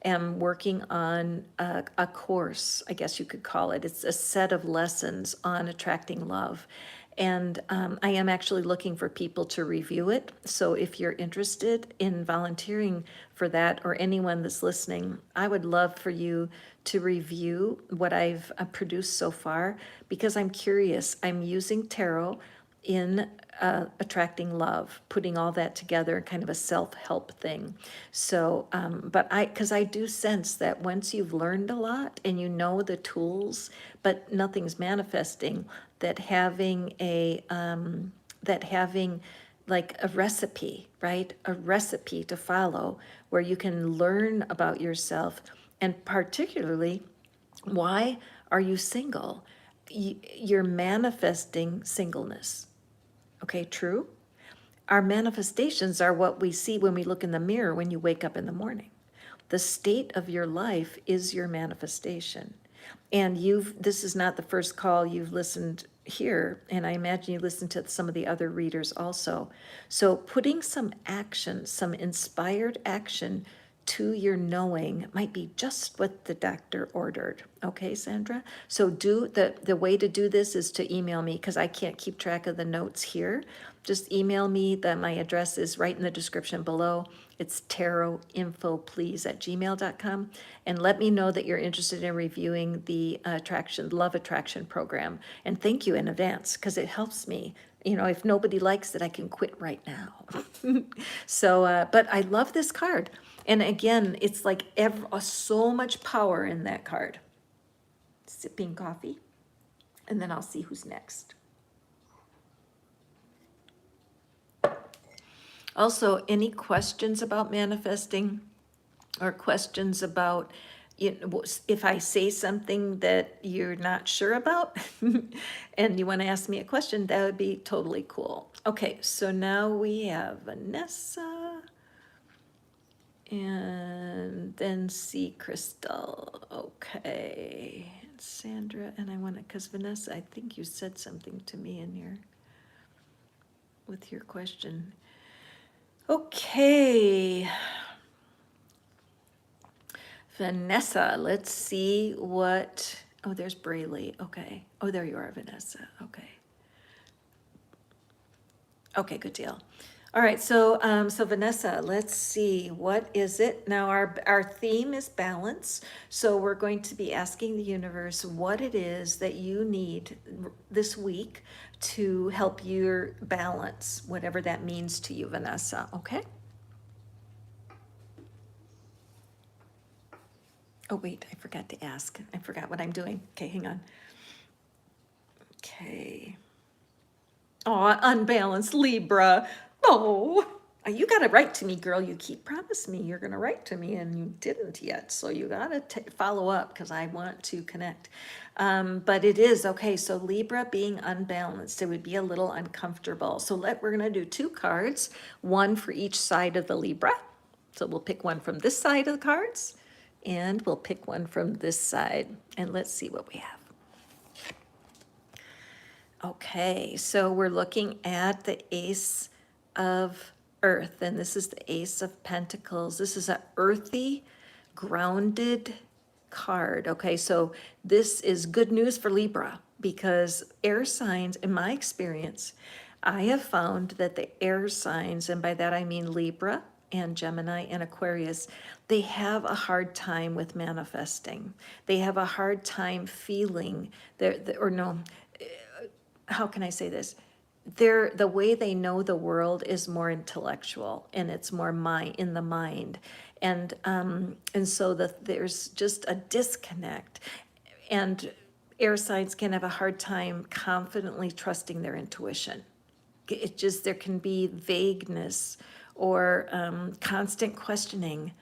am working on a course, I guess you could call it. It's a set of lessons on attracting love. And I am actually looking for people to review it. So if you're interested in volunteering for that, or anyone that's listening, I would love for you to review what I've produced so far, because I'm curious. I'm using tarot in attracting love, putting all that together, kind of a self-help thing. So, because I do sense that once you've learned a lot and you know the tools, but nothing's manifesting, that having like a recipe, right? A recipe to follow where you can learn about yourself, and particularly, why are you single? You're manifesting singleness. Okay, true? Our manifestations are what we see when we look in the mirror when you wake up in the morning. The state of your life is your manifestation. And this is not the first call you've listened here, and I imagine you listened to some of the other readers also. So putting some action, some inspired action to your knowing might be just what the doctor ordered. Okay, Sandra? So the way to do this is to email me, because I can't keep track of the notes here. Just email me. My address is right in the description below. It's tarotinfoplease@gmail.com. And let me know that you're interested in reviewing the love attraction program. And thank you in advance, because it helps me. If nobody likes it, I can quit right now. So, but I love this card. And again, it's like so much power in that card. Sipping coffee, and then I'll see who's next. Also, any questions about manifesting, or questions about, if I say something that you're not sure about and you want to ask me a question, that would be totally cool. Okay, so now we have Vanessa. And then C. Crystal. Okay. Sandra, and I want to, because Vanessa, I think you said something to me with your question. Okay. Vanessa, let's see what, oh, there's Braylee. Okay. Oh, there you are, Vanessa. Okay. Okay, good deal. All right, so Vanessa, let's see, what is it? Now, our theme is balance. So we're going to be asking the universe what it is that you need this week to help your balance, whatever that means to you, Vanessa, okay? Oh, wait, I forgot to ask. I forgot what I'm doing. Okay, hang on. Okay. Oh, unbalanced Libra. Oh, you gotta write to me, girl. You keep promising me you're gonna write to me and you didn't yet. So you gotta follow up because I want to connect. But it is, okay, so Libra being unbalanced, it would be a little uncomfortable. So we're gonna do two cards, one for each side of the Libra. So we'll pick one from this side of the cards and we'll pick one from this side. And let's see what we have. Okay, so we're looking at the Ace of Earth, and this is the Ace of Pentacles. This is a earthy, grounded card. Okay, so this is good news for Libra because air signs, in my experience, I have found that the air signs, and by that I mean Libra and Gemini and Aquarius, they have a hard time with manifesting. They have a hard time feeling, or no, how can I say this? The way they know the world is more intellectual and it's more in the mind. And so there's just a disconnect. And air signs can have a hard time confidently trusting their intuition. It just, there can be vagueness or constant questioning.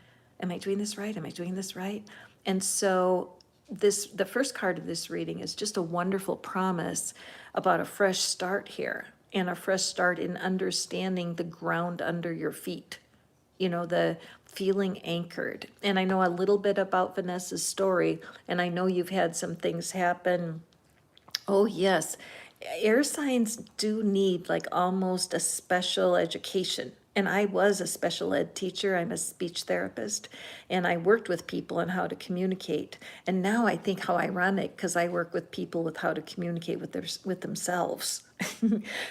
Am I doing this right? Am I doing this right? And so the first card of this reading is just a wonderful promise about a fresh start here and a fresh start in understanding the ground under your feet, the feeling anchored. And I know a little bit about Vanessa's story, and I know you've had some things happen. Oh, yes. Air signs do need like almost a special education. And I was a special ed teacher. I'm a speech therapist, and I worked with people on how to communicate. And now I think how ironic, because I work with people with how to communicate with themselves.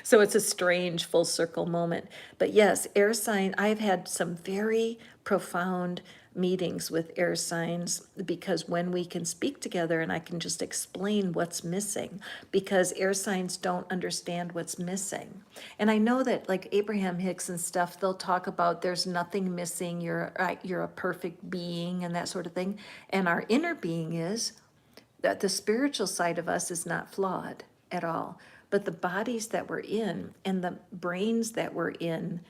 So it's a strange full circle moment. But yes, air sign, I've had some very profound meetings with air signs because when we can speak together and I can just explain what's missing, because air signs don't understand what's missing. And I know that like Abraham Hicks and stuff, they'll talk about there's nothing missing, you're a perfect being and that sort of thing. And our inner being is that the spiritual side of us is not flawed at all, but the bodies that we're in and the brains that we're in.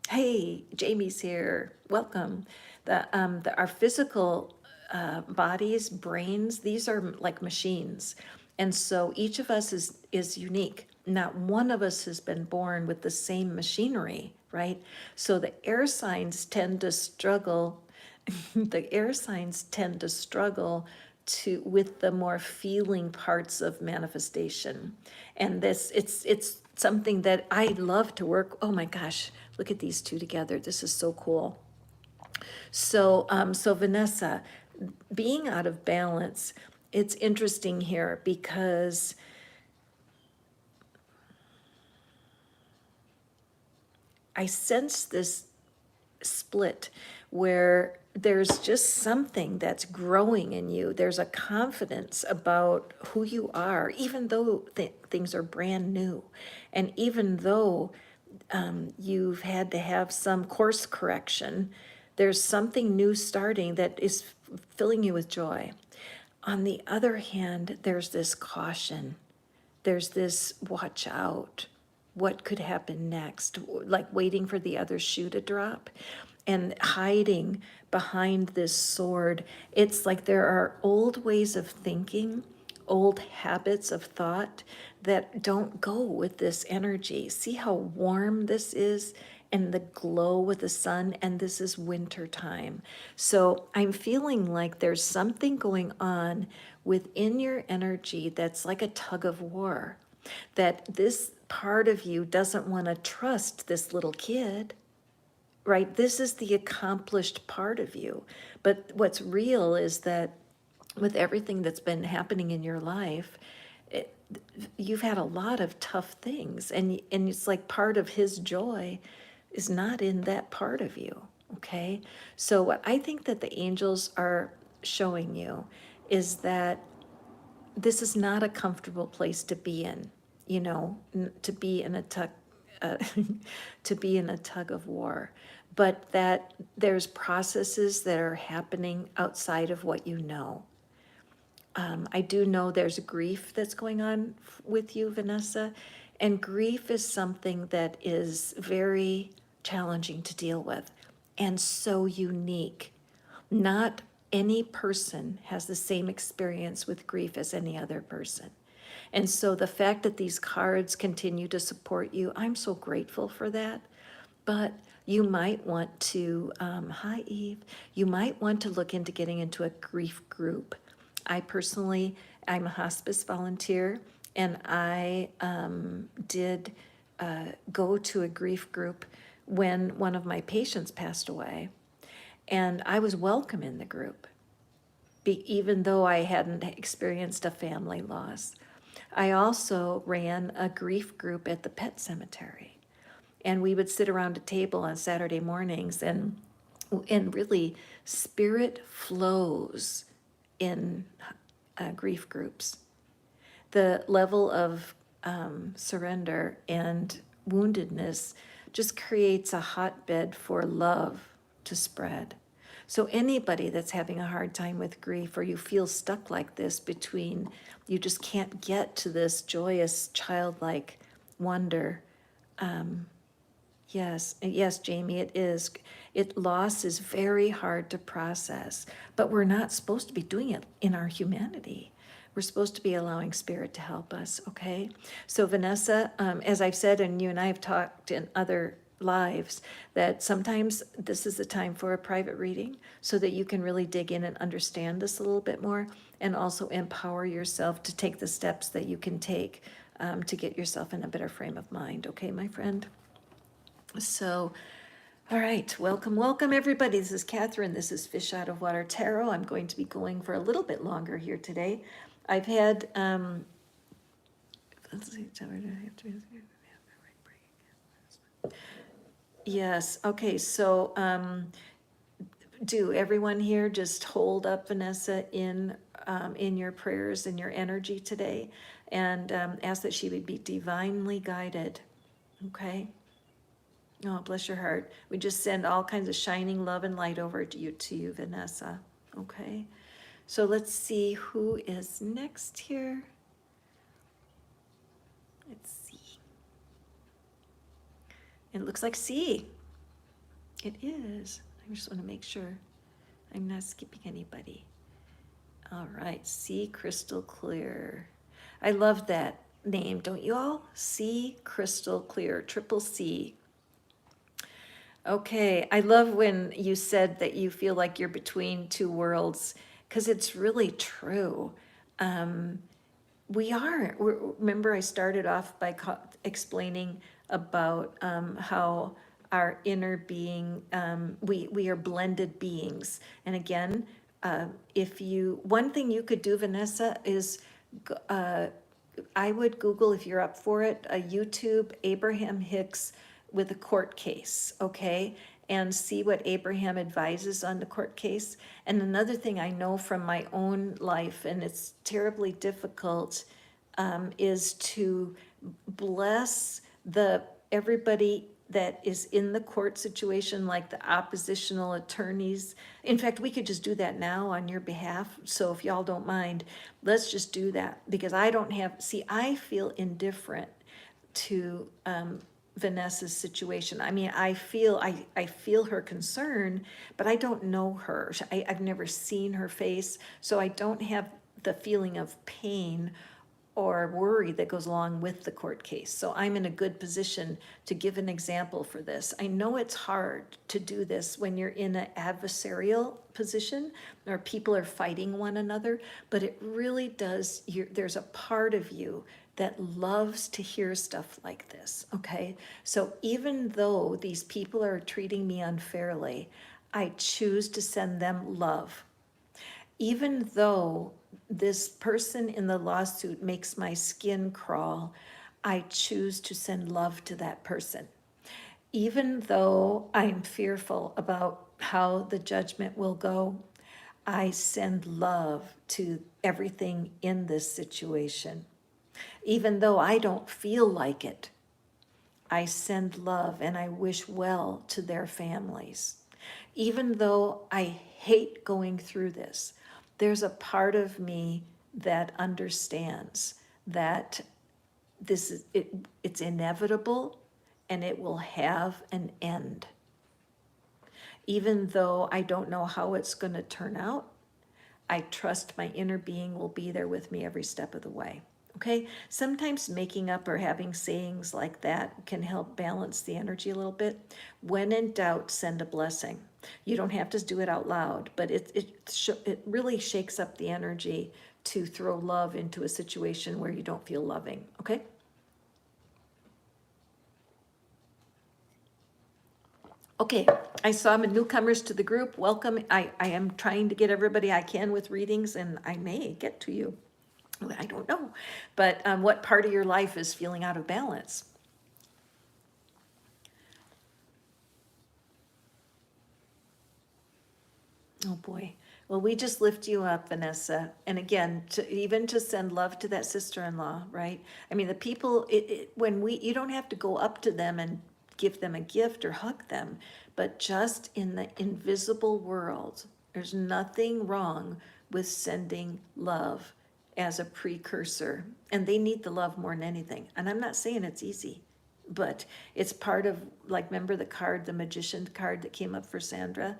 Hey, Jamie's here. Welcome. Our physical bodies, brains, these are like machines. And so each of us is unique. Not one of us has been born with the same machinery, right? So the air signs tend to struggle. The air signs tend to struggle with the more feeling parts of manifestation. And it's something that I love to work. Oh my gosh, look at these two together. This is so cool. So Vanessa, being out of balance, it's interesting here because I sense this split where there's just something that's growing in you. There's a confidence about who you are, even though things are brand new. And even though you've had to have some course correction, there's something new starting that is filling you with joy. On the other hand, there's this caution. There's this watch out. What could happen next? Like waiting for the other shoe to drop and hiding behind this sword. It's like there are old ways of thinking, old habits of thought that don't go with this energy. See how warm this is and the glow with the sun, and this is winter time. So I'm feeling like there's something going on within your energy that's like a tug of war, that this part of you doesn't want to trust this little kid, right? This is the accomplished part of you. But what's real is that with everything that's been happening in your life, you've had a lot of tough things, and it's like part of his joy is not in that part of you, okay? So what I think that the angels are showing you is that this is not a comfortable place to be in, to be in a tug, uh, to be in a tug of war, but that there's processes that are happening outside of what you know. I do know there's grief that's going on with you, Vanessa, and grief is something that is very challenging to deal with and so unique. Not any person has the same experience with grief as any other person. And so the fact that these cards continue to support you, I'm so grateful for that. But you might want to, hi Eve, you might want to look into getting into a grief group. I personally, I'm a hospice volunteer, and I did go to a grief group when one of my patients passed away. And I was welcome in the group, even though I hadn't experienced a family loss. I also ran a grief group at the pet cemetery. And we would sit around a table on Saturday mornings, and really spirit flows in grief groups. The level of surrender and woundedness just creates a hotbed for love to spread. So anybody that's having a hard time with grief, or you feel stuck like this between, you just can't get to this joyous childlike wonder. Yes, Jamie, it is. Loss is very hard to process, but we're not supposed to be doing it in our humanity. We're supposed to be allowing spirit to help us, okay? So Vanessa, as I've said, and you and I have talked in other lives, that sometimes this is the time for a private reading so that you can really dig in and understand this a little bit more, and also empower yourself to take the steps that you can take to get yourself in a better frame of mind, okay, my friend? So, all right, welcome everybody. This is Catherine. This is Fish Out of Water Tarot. I'm going to be going for a little bit longer here today. I've had, let's see, yes, okay, so do everyone here just hold up Vanessa in your prayers and your energy today, and ask that she would be divinely guided, okay? Oh, bless your heart. We just send all kinds of shining love and light over to you, Vanessa. Okay. So let's see who is next here. Let's see. It looks like C. It is. I just want to make sure I'm not skipping anybody. All right. C, crystal clear. I love that name, don't you all? C, crystal clear, triple C. Okay, I love when you said that you feel like you're between two worlds, because it's really true. Remember, I started off by explaining about how our inner being, we are blended beings. And again, one thing you could do, Vanessa, is I would Google, if you're up for it, a YouTube Abraham Hicks with a court case, okay? And see what Abraham advises on the court case. And another thing I know from my own life, and it's terribly difficult, is to bless everybody that is in the court situation, like the oppositional attorneys. In fact, we could just do that now on your behalf. So if y'all don't mind, let's just do that, because I feel indifferent to Vanessa's situation. I mean, I feel her concern, but I don't know her. I've never seen her face, so I don't have the feeling of pain or worry that goes along with the court case. So I'm in a good position to give an example for this. I know it's hard to do this when you're in an adversarial position or people are fighting one another, but it really does, there's a part of you that loves to hear stuff like this, okay? So even though these people are treating me unfairly, I choose to send them love. Even though this person in the lawsuit makes my skin crawl, I choose to send love to that person. Even though I'm fearful about how the judgment will go, I send love to everything in this situation. Even though I don't feel like it, I send love and I wish well to their families. Even though I hate going through this, there's a part of me that understands that it's inevitable and it will have an end. Even though I don't know how it's going to turn out, I trust my inner being will be there with me every step of the way. Okay? Sometimes making up or having sayings like that can help balance the energy a little bit. When in doubt, send a blessing. You don't have to do it out loud, but it really shakes up the energy to throw love into a situation where you don't feel loving. Okay? Okay, I saw newcomers to the group. Welcome. I am trying to get everybody I can with readings, and I may get to you. I don't know. But what part of your life is feeling out of balance? Oh, boy. Well, we just lift you up, Vanessa. And again, even to send love to that sister-in-law, right? I mean, the people, you don't have to go up to them and give them a gift or hug them, but just in the invisible world, there's nothing wrong with sending love as a precursor. And they need the love more than anything. And I'm not saying it's easy, but it's part of, like, remember the card, the magician card that came up for Sandra?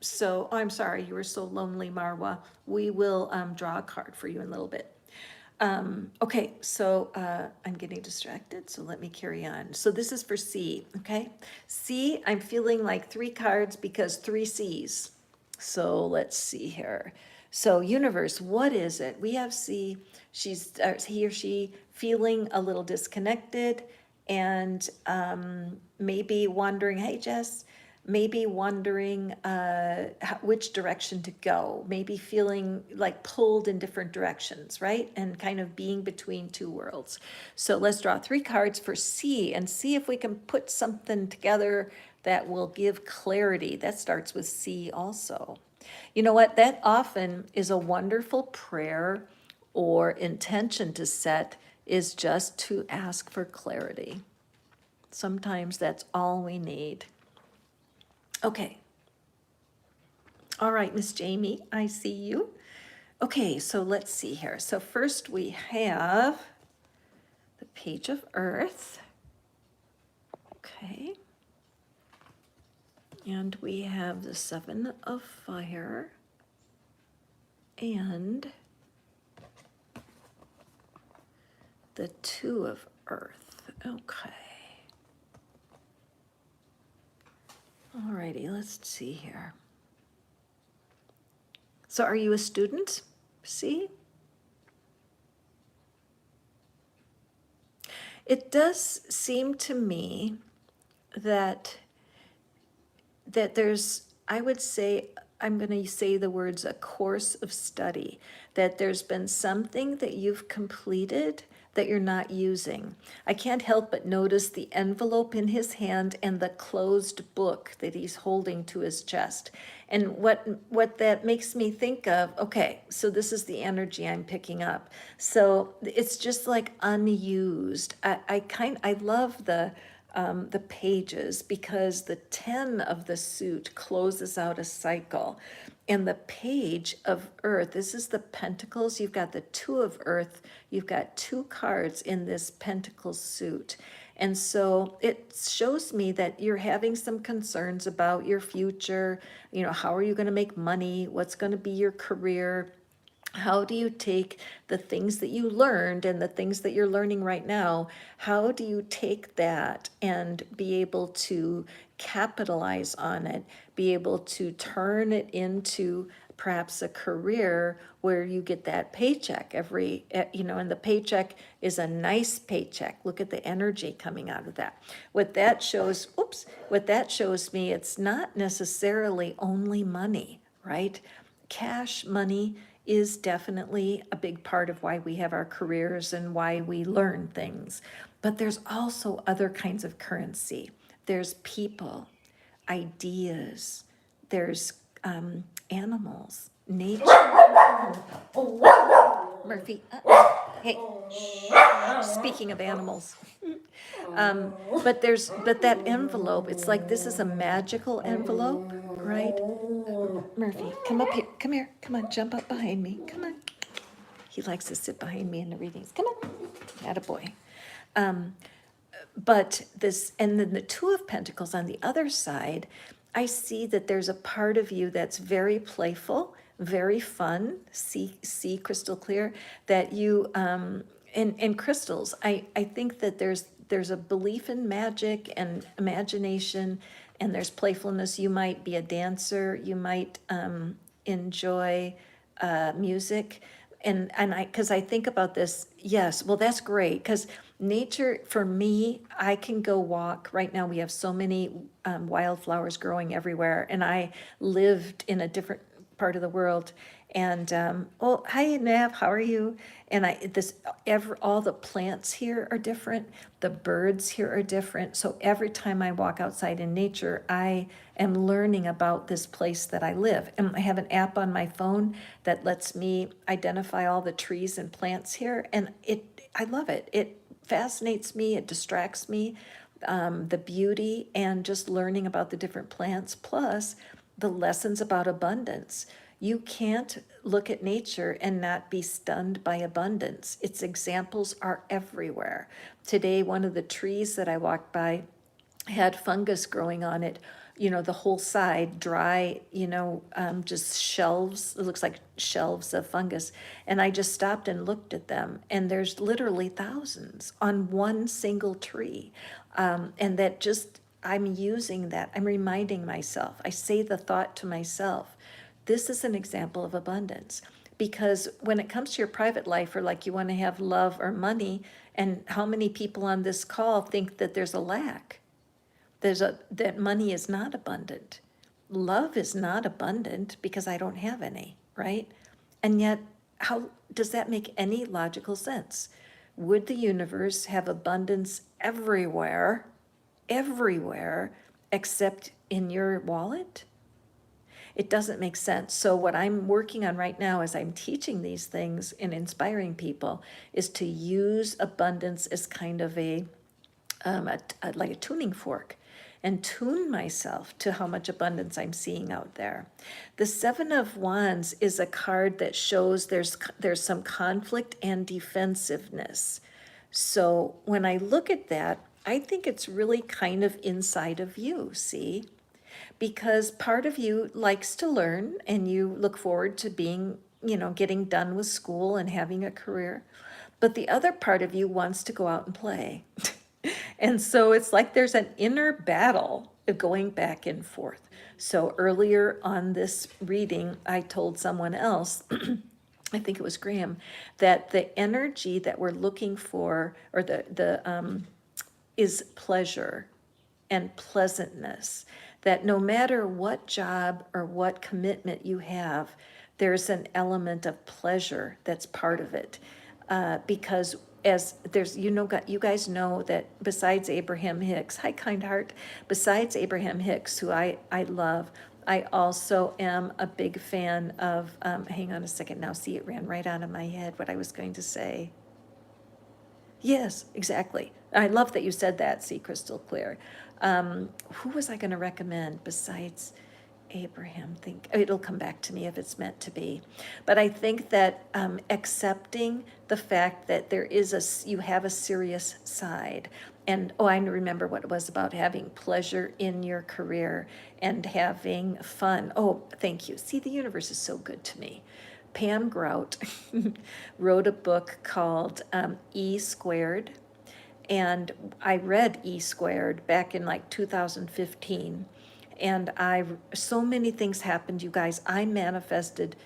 So, I'm sorry, you were so lonely, Marwa. We will draw a card for you in a little bit. Okay, so I'm getting distracted, so let me carry on. So this is for C, okay? C, I'm feeling like 3 cards because 3 C's. So let's see here. So universe, what is it? We have C, he or she feeling a little disconnected and maybe wondering, hey Jess, maybe wondering which direction to go, maybe feeling like pulled in different directions, right? And kind of being between 2 worlds. So let's draw 3 cards for C and see if we can put something together that will give clarity. That starts with C also. You know what? That often is a wonderful prayer or intention to set, is just to ask for clarity. Sometimes that's all we need. Okay. All right, Miss Jamie, I see you. Okay, so let's see here. So first we have the Page of Earth. Okay. And we have the 7 of Fire. And the 2 of Earth. Okay. Alrighty, let's see here. So are you a student? See? It does seem to me that there's, I would say, I'm going to say the words, a course of study, that there's been something that you've completed that you're not using. I can't help but notice the envelope in his hand and the closed book that he's holding to his chest. And what that makes me think of, okay, so this is the energy I'm picking up. So it's just like unused. I love the pages, because the 10 of the suit closes out a cycle. And the Page of Earth, this is the Pentacles. You've got the 2 of Earth. You've got 2 cards in this Pentacle suit. And so it shows me that you're having some concerns about your future. You know, how are you going to make money? What's going to be your career? How do you take the things that you learned and the things that you're learning right now? How do you take that and be able to capitalize on it, be able to turn it into perhaps a career where you get that paycheck and the paycheck is a nice paycheck. Look at the energy coming out of that. What that shows me, it's not necessarily only money, right? Cash money is definitely a big part of why we have our careers and why we learn things. But there's also other kinds of currency. There's people, ideas, there's animals, nature. Murphy, hey, speaking of animals. But that envelope, it's like this is a magical envelope, right? Murphy, come up here, come on, jump up behind me, come on. He likes to sit behind me in the readings, come on, attaboy. But this, and then the Two of Pentacles on the other side, I see that there's a part of you that's very playful, very fun, see crystal clear, that you, and crystals, I think that there's a belief in magic and imagination, and there's playfulness. You might be a dancer, you might enjoy music. And because I think about this, yes, well, that's great, because nature, for me, I can go walk. Right now, we have so many wildflowers growing everywhere, and I lived in a different part of the world. And oh, hi, Nav, how are you? And all the plants here are different. The birds here are different. So every time I walk outside in nature, I am learning about this place that I live. And I have an app on my phone that lets me identify all the trees and plants here. And I love it. It fascinates me. It distracts me. The beauty and just learning about the different plants, plus the lessons about abundance. You can't look at nature and not be stunned by abundance. Its examples are everywhere. Today, one of the trees that I walked by had fungus growing on it, the whole side dry, just shelves. It looks like shelves of fungus. And I just stopped and looked at them, and there's literally thousands on one single tree. And that just, I'm using that. I'm reminding myself. I say the thought to myself. This is an example of abundance, because when it comes to your private life, or like you want to have love or money, and how many people on this call think that there's a lack? That money is not abundant. Love is not abundant because I don't have any, right? And yet, how does that make any logical sense? Would the universe have abundance everywhere, except in your wallet? It doesn't make sense. So what I'm working on right now as I'm teaching these things and inspiring people is to use abundance as kind of like a tuning fork, and tune myself to how much abundance I'm seeing out there. The Seven of Wands is a card that shows there's some conflict and defensiveness. So when I look at that, I think it's really kind of inside of you, see? Because part of you likes to learn, and you look forward to being, getting done with school and having a career. But the other part of you wants to go out and play. And so it's like there's an inner battle of going back and forth. So earlier on this reading, I told someone else, I think it was Graham, that the energy that we're looking for, or is pleasure and pleasantness. That no matter what job or what commitment you have, there's an element of pleasure that's part of it. Because as there's, you guys know that besides Abraham Hicks, hi kind heart, besides Abraham Hicks, who I love, I also am a big fan of, hang on a second now, see, it ran right out of my head what I was going to say. Yes, exactly. I love that you said that, see, crystal clear. Who was I going to recommend besides Abraham? It'll come back to me if it's meant to be. But I think that accepting the fact that you have a serious side. And I remember what it was about having pleasure in your career and having fun. Oh, thank you. See, the universe is so good to me. Pam Grout wrote a book called E Squared. And I read E Squared back in like 2015. And so many things happened, you guys. I manifested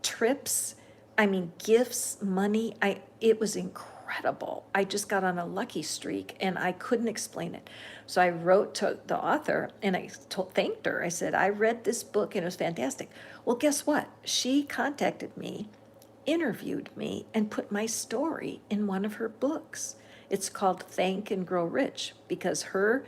trips, gifts, money. It was incredible. incredible. I just got on a lucky streak and I couldn't explain it. So I wrote to the author and I thanked her. I said, I read this book and it was fantastic. Well, guess what? She contacted me, interviewed me, and put my story in one of her books. It's called Thank and Grow Rich because her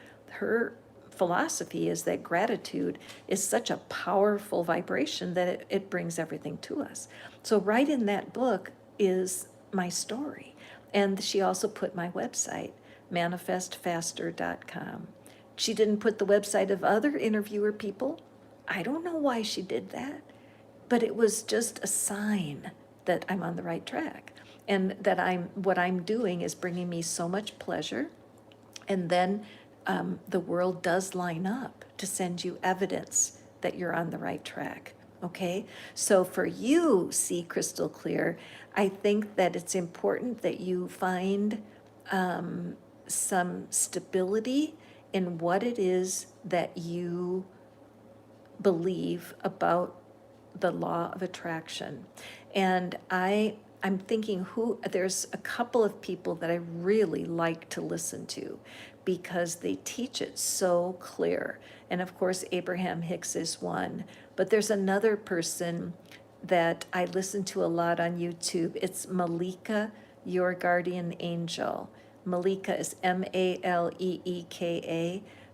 philosophy is that gratitude is such a powerful vibration that it brings everything to us. So right in that book is my story. And she also put my website, manifestfaster.com. She didn't put the website of other interviewer people. I don't know why she did that, but it was just a sign that I'm on the right track and that what I'm doing is bringing me so much pleasure. And then the world does line up to send you evidence that you're on the right track. Okay, so for you, see crystal clear, I think that it's important that you find some stability in what it is that you believe about the law of attraction. And I'm thinking there's a couple of people that I really like to listen to because they teach it so clear. And of course, Abraham Hicks is one, but there's another person that I listen to a lot on YouTube. It's Malika, Your Guardian Angel. Malika is Maleeka.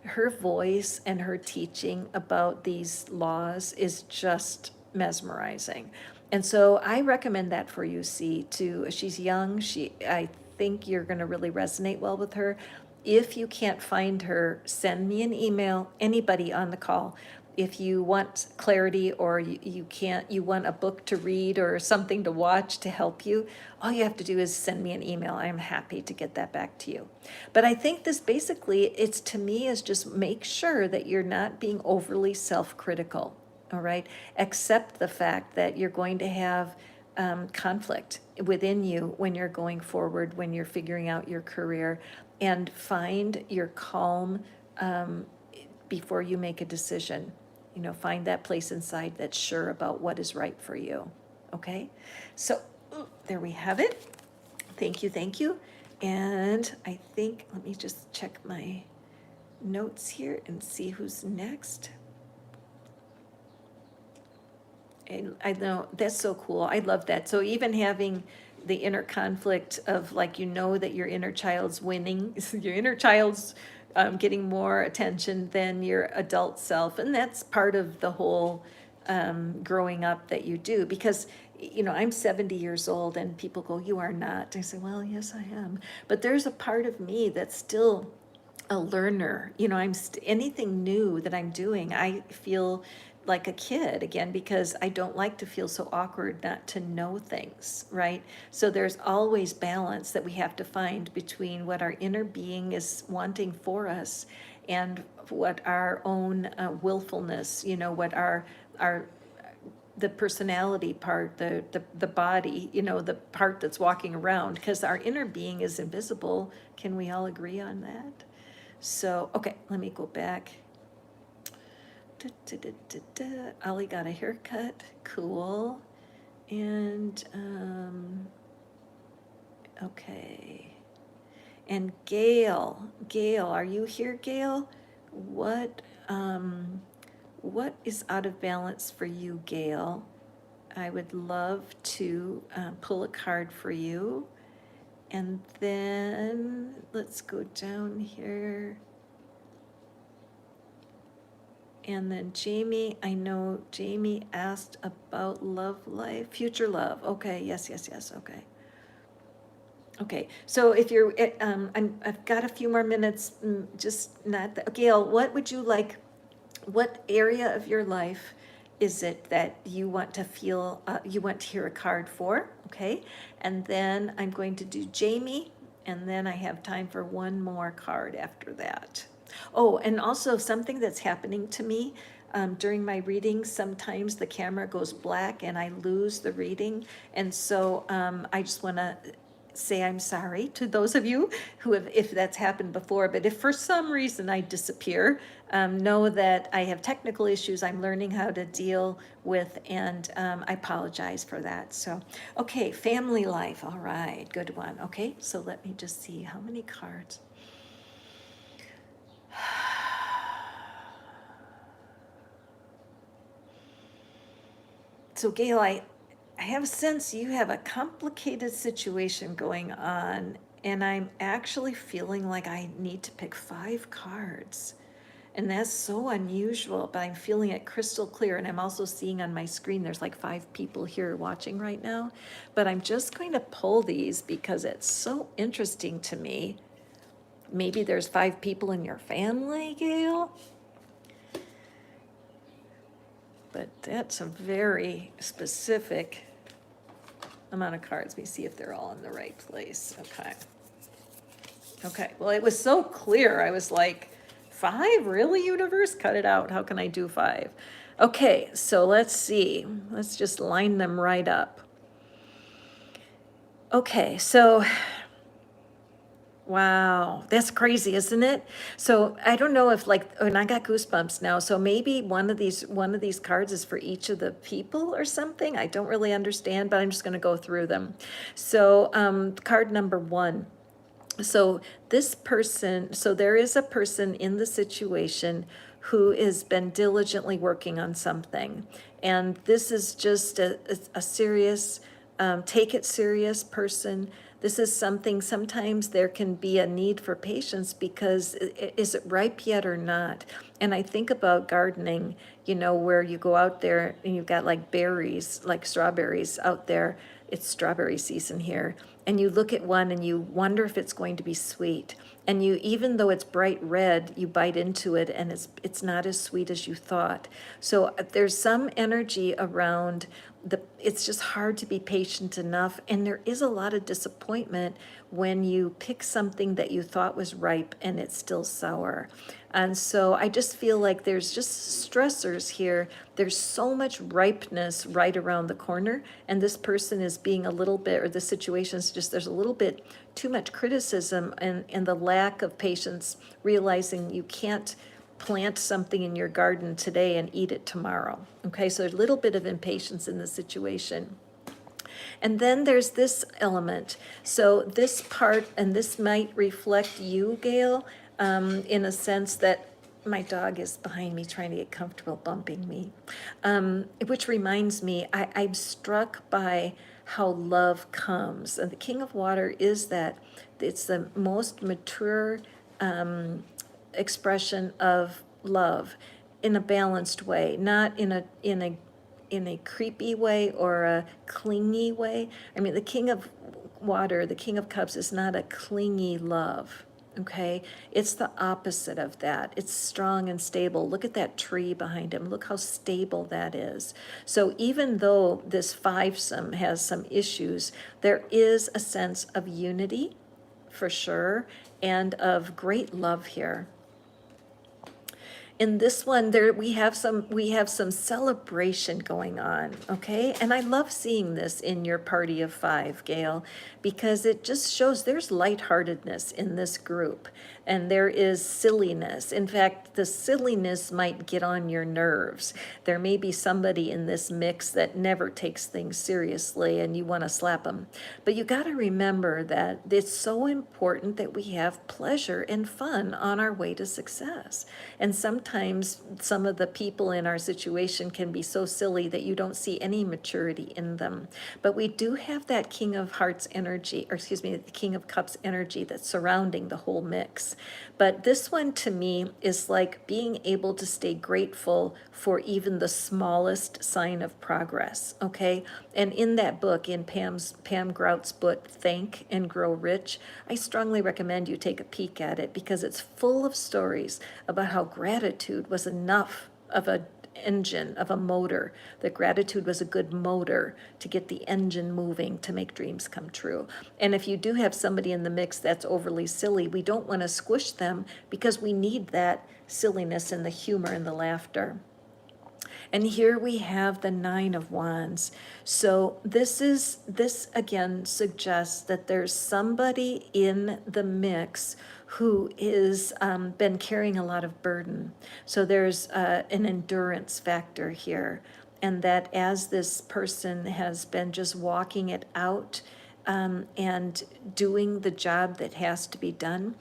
Her voice and her teaching about these laws is just mesmerizing. And so I recommend that for you, see, too. She's young. I think you're going to really resonate well with her. If you can't find her, send me an email, anybody on the call. If you want clarity or you want a book to read or something to watch to help you, all you have to do is send me an email. I'm happy to get that back to you. But I think this basically, it's to me is just make sure that you're not being overly self-critical, all right? Accept the fact that you're going to have conflict within you when you're going forward, when you're figuring out your career, and find your calm before you make a decision. You know, find that place inside that's sure about what is right for you. Okay? So there we have it. Thank you, thank you. And I think, let me just check my notes here and see who's next. And I know, that's so cool. I love that. So even having the inner conflict of like, you know that your inner child's winning, your inner child's getting more attention than your adult self. And that's part of the whole growing up that you do. Because, you know, I'm 70 years old and people go, you are not. I say, well, yes, I am. But there's a part of me that's still a learner. You know, anything new that I'm doing, I feel like a kid again, because I don't like to feel so awkward not to know things, right? So there's always balance that we have to find between what our inner being is wanting for us and what our own willfulness, you know, what our the personality part, the body, you know, the part that's walking around, because our inner being is invisible. Can we all agree on that? So, okay, let me go back. Ollie got a haircut, cool. And, okay. And Gail, are you here, Gail? What is out of balance for you, Gail? I would love to pull a card for you. And then let's go down here. And then Jamie, I know Jamie asked about love life, future love. Okay, yes, okay. Okay, so if you're, I've got a few more minutes, just not, Gail, what would you like, what area of your life is it that you want to feel, you want to hear a card for, okay? And then I'm going to do Jamie, and then I have time for one more card after that. Oh, and also something that's happening to me during my readings, sometimes the camera goes black and I lose the reading. And so I just want to say I'm sorry to those of you who have, if that's happened before. But if for some reason I disappear, know that I have technical issues I'm learning how to deal with, and I apologize for that. So, okay, family life. All right, good one. Okay, so let me just see how many cards. So, Gail, I have a sense you have a complicated situation going on, and I'm actually feeling like I need to pick 5 cards. And that's so unusual, but I'm feeling it crystal clear. And I'm also seeing on my screen there's like 5 people here watching right now. But I'm just going to pull these because it's so interesting to me. Maybe there's 5 people in your family, Gail. But that's a very specific amount of cards. Let me see if they're all in the right place. Okay. Okay, well, it was so clear. I was like, 5? Really, universe? Cut it out. How can I do 5? Okay, so let's see. Let's just line them right up. Okay, so wow, that's crazy, isn't it? So I don't know if like, and I got goosebumps now. So maybe one of these cards is for each of the people or something. I don't really understand, but I'm just going to go through them. So card number 1. So this person, so there is a person in the situation who has been diligently working on something. And this is just a serious, take it serious person. This is something, sometimes there can be a need for patience because is it ripe yet or not? And I think about gardening, you know, where you go out there and you've got like berries, like strawberries out there. It's strawberry season here. And you look at one and you wonder if it's going to be sweet. And you, even though it's bright red, you bite into it and it's not as sweet as you thought. So there's some energy around it's just hard to be patient enough. And there is a lot of disappointment when you pick something that you thought was ripe and it's still sour. And so I just feel like there's just stressors here. There's so much ripeness right around the corner, and this person is being a little bit, or the situation is just, there's a little bit too much criticism and the lack of patience, realizing you can't plant something in your garden today and eat it tomorrow. Okay, so a little bit of impatience in the situation. And then there's this element. So this part, and this might reflect you, Gail, in a sense that my dog is behind me trying to get comfortable bumping me. Which reminds me, I'm struck by how love comes. And the King of Water is that. It's the most mature expression of love in a balanced way, not in a creepy way or a clingy way. I mean, the King of Water, the King of Cups is not a clingy love. Okay, it's the opposite of that. It's strong and stable. Look at that tree behind him. Look how stable that is. So even though this fivesome has some issues, there is a sense of unity for sure and of great love here. In this one, there we have some celebration going on, okay? And I love seeing this in your party of 5, Gail, because it just shows there's lightheartedness in this group, and there is silliness. In fact, the silliness might get on your nerves. There may be somebody in this mix that never takes things seriously, and you want to slap them. But you got to remember that it's so important that we have pleasure and fun on our way to success. And sometimes some of the people in our situation can be so silly that you don't see any maturity in them. But we do have that King of Hearts energy, or excuse me, the King of Cups energy that's surrounding the whole mix. But this one to me is like being able to stay grateful for even the smallest sign of progress, okay? And in that book, in Pam Grout's book, Think and Grow Rich, I strongly recommend you take a peek at it because it's full of stories about how gratitude was enough of a engine, of a motor, that gratitude was a good motor to get the engine moving to make dreams come true. And if you do have somebody in the mix that's overly silly, we don't want to squish them because we need that silliness and the humor and the laughter. And here we have the Nine of Wands. So this again suggests that there's somebody in the mix who is been carrying a lot of burden. So there's an endurance factor here. And that as this person has been just walking it out, and doing the job that has to be done.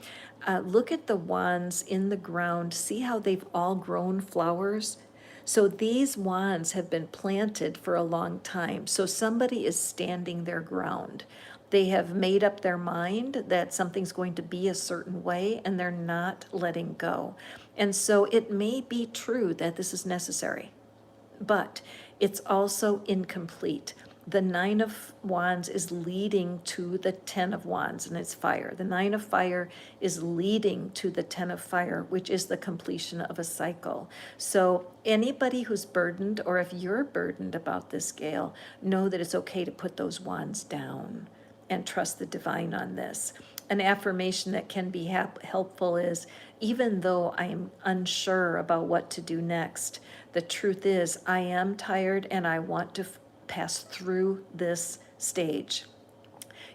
Look at the wands in the ground. See how they've all grown flowers? So these wands have been planted for a long time. So somebody is standing their ground. They have made up their mind that something's going to be a certain way and they're not letting go. And so it may be true that this is necessary, but it's also incomplete. The Nine of Wands is leading to the Ten of Wands, and it's fire. The Nine of Fire is leading to the Ten of Fire, which is the completion of a cycle. So anybody who's burdened, or if you're burdened about this, Gail, know that it's okay to put those wands down and trust the divine on this. An affirmation that can be helpful is, even though I am unsure about what to do next, the truth is I am tired and I want to pass through this stage.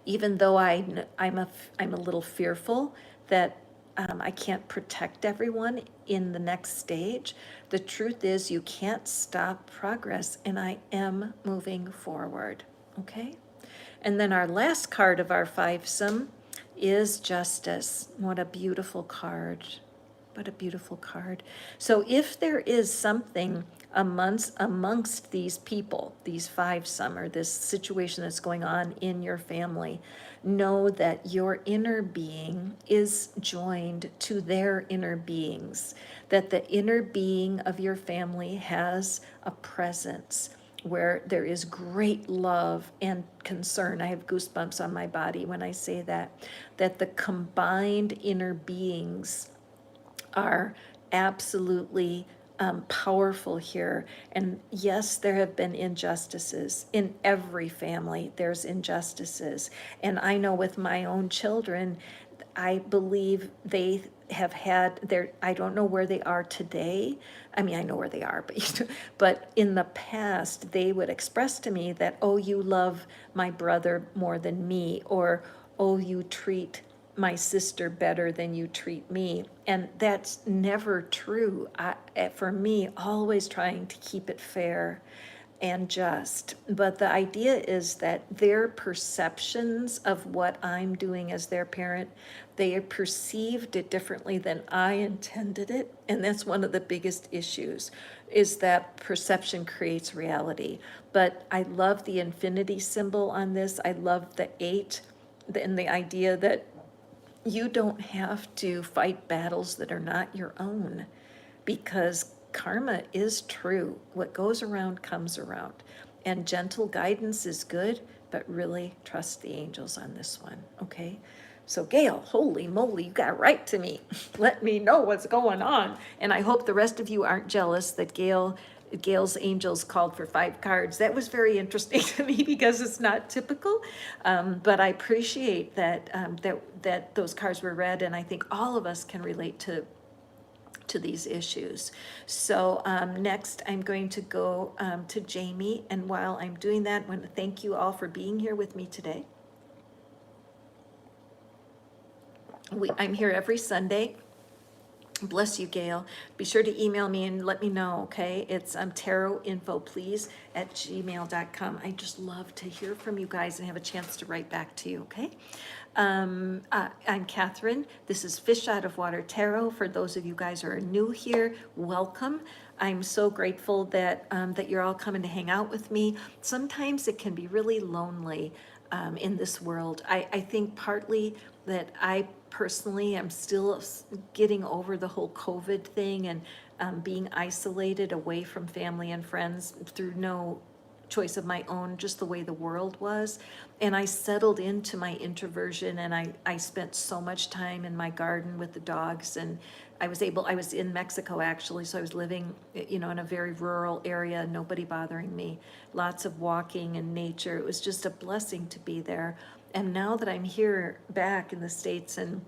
Even though I'm a little fearful that I can't protect everyone in the next stage, the truth is you can't stop progress, and I am moving forward, okay? And then our last card of our fivesome is Justice. What a beautiful card. What a beautiful card. So if there is something amongst these people, these fivesome, or this situation that's going on in your family, know that your inner being is joined to their inner beings, that the inner being of your family has a presence where there is great love and concern. I have goosebumps on my body when I say that the combined inner beings are absolutely powerful here. And yes, there have been injustices. In every family, there's injustices. And I know with my own children, I believe they have had their, I don't know where they are today. I mean, I know where they are, but in the past, they would express to me that, oh, you love my brother more than me, or, oh, you treat my sister better than you treat me. And that's never true. For me, always trying to keep it fair and just. But the idea is that their perceptions of what I'm doing as their parent, they perceived it differently than I intended it. And that's one of the biggest issues, is that perception creates reality. But I love the infinity symbol on this. I love the 8 and the idea that you don't have to fight battles that are not your own, because karma is true. What goes around comes around. And gentle guidance is good, but really trust the angels on this one, okay? So Gail, holy moly, you got right to me. Let me know what's going on. And I hope the rest of you aren't jealous that Gail's angels called for 5 cards. That was very interesting to me because it's not typical, but I appreciate that that those cards were read, and I think all of us can relate to these issues. So next, I'm going to go to Jamie, and while I'm doing that, I want to thank you all for being here with me today. I'm here every Sunday. Bless you, Gail. Be sure to email me and let me know, okay? It's tarotinfoplease@gmail.com. I just love to hear from you guys and have a chance to write back to you, okay? I'm Catherine. This is Fish Out of Water Tarot. For those of you guys who are new here, welcome. I'm so grateful that that you're all coming to hang out with me. Sometimes it can be really lonely in this world. I think partly that I personally am still getting over the whole COVID thing and being isolated away from family and friends through no choice of my own, just the way the world was. And I settled into my introversion, and I spent so much time in my garden with the dogs, and I was in Mexico actually, so I was living, in a very rural area, nobody bothering me, lots of walking and nature. It was just a blessing to be there. And now that I'm here back in the States and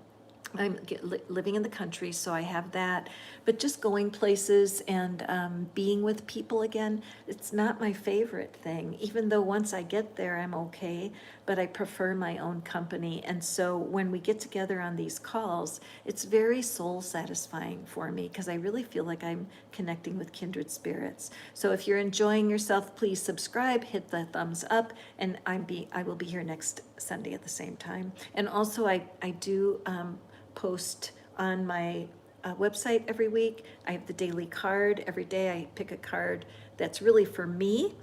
living in the country, so I have that. But just going places and being with people again, it's not my favorite thing. Even though once I get there, I'm okay, but I prefer my own company. And so when we get together on these calls, it's very soul satisfying for me because I really feel like I'm connecting with kindred spirits. So if you're enjoying yourself, please subscribe, hit the thumbs up, and I will be here next Sunday at the same time. And also I do post on my website every week. I have the daily card. Every day I pick a card that's really for me.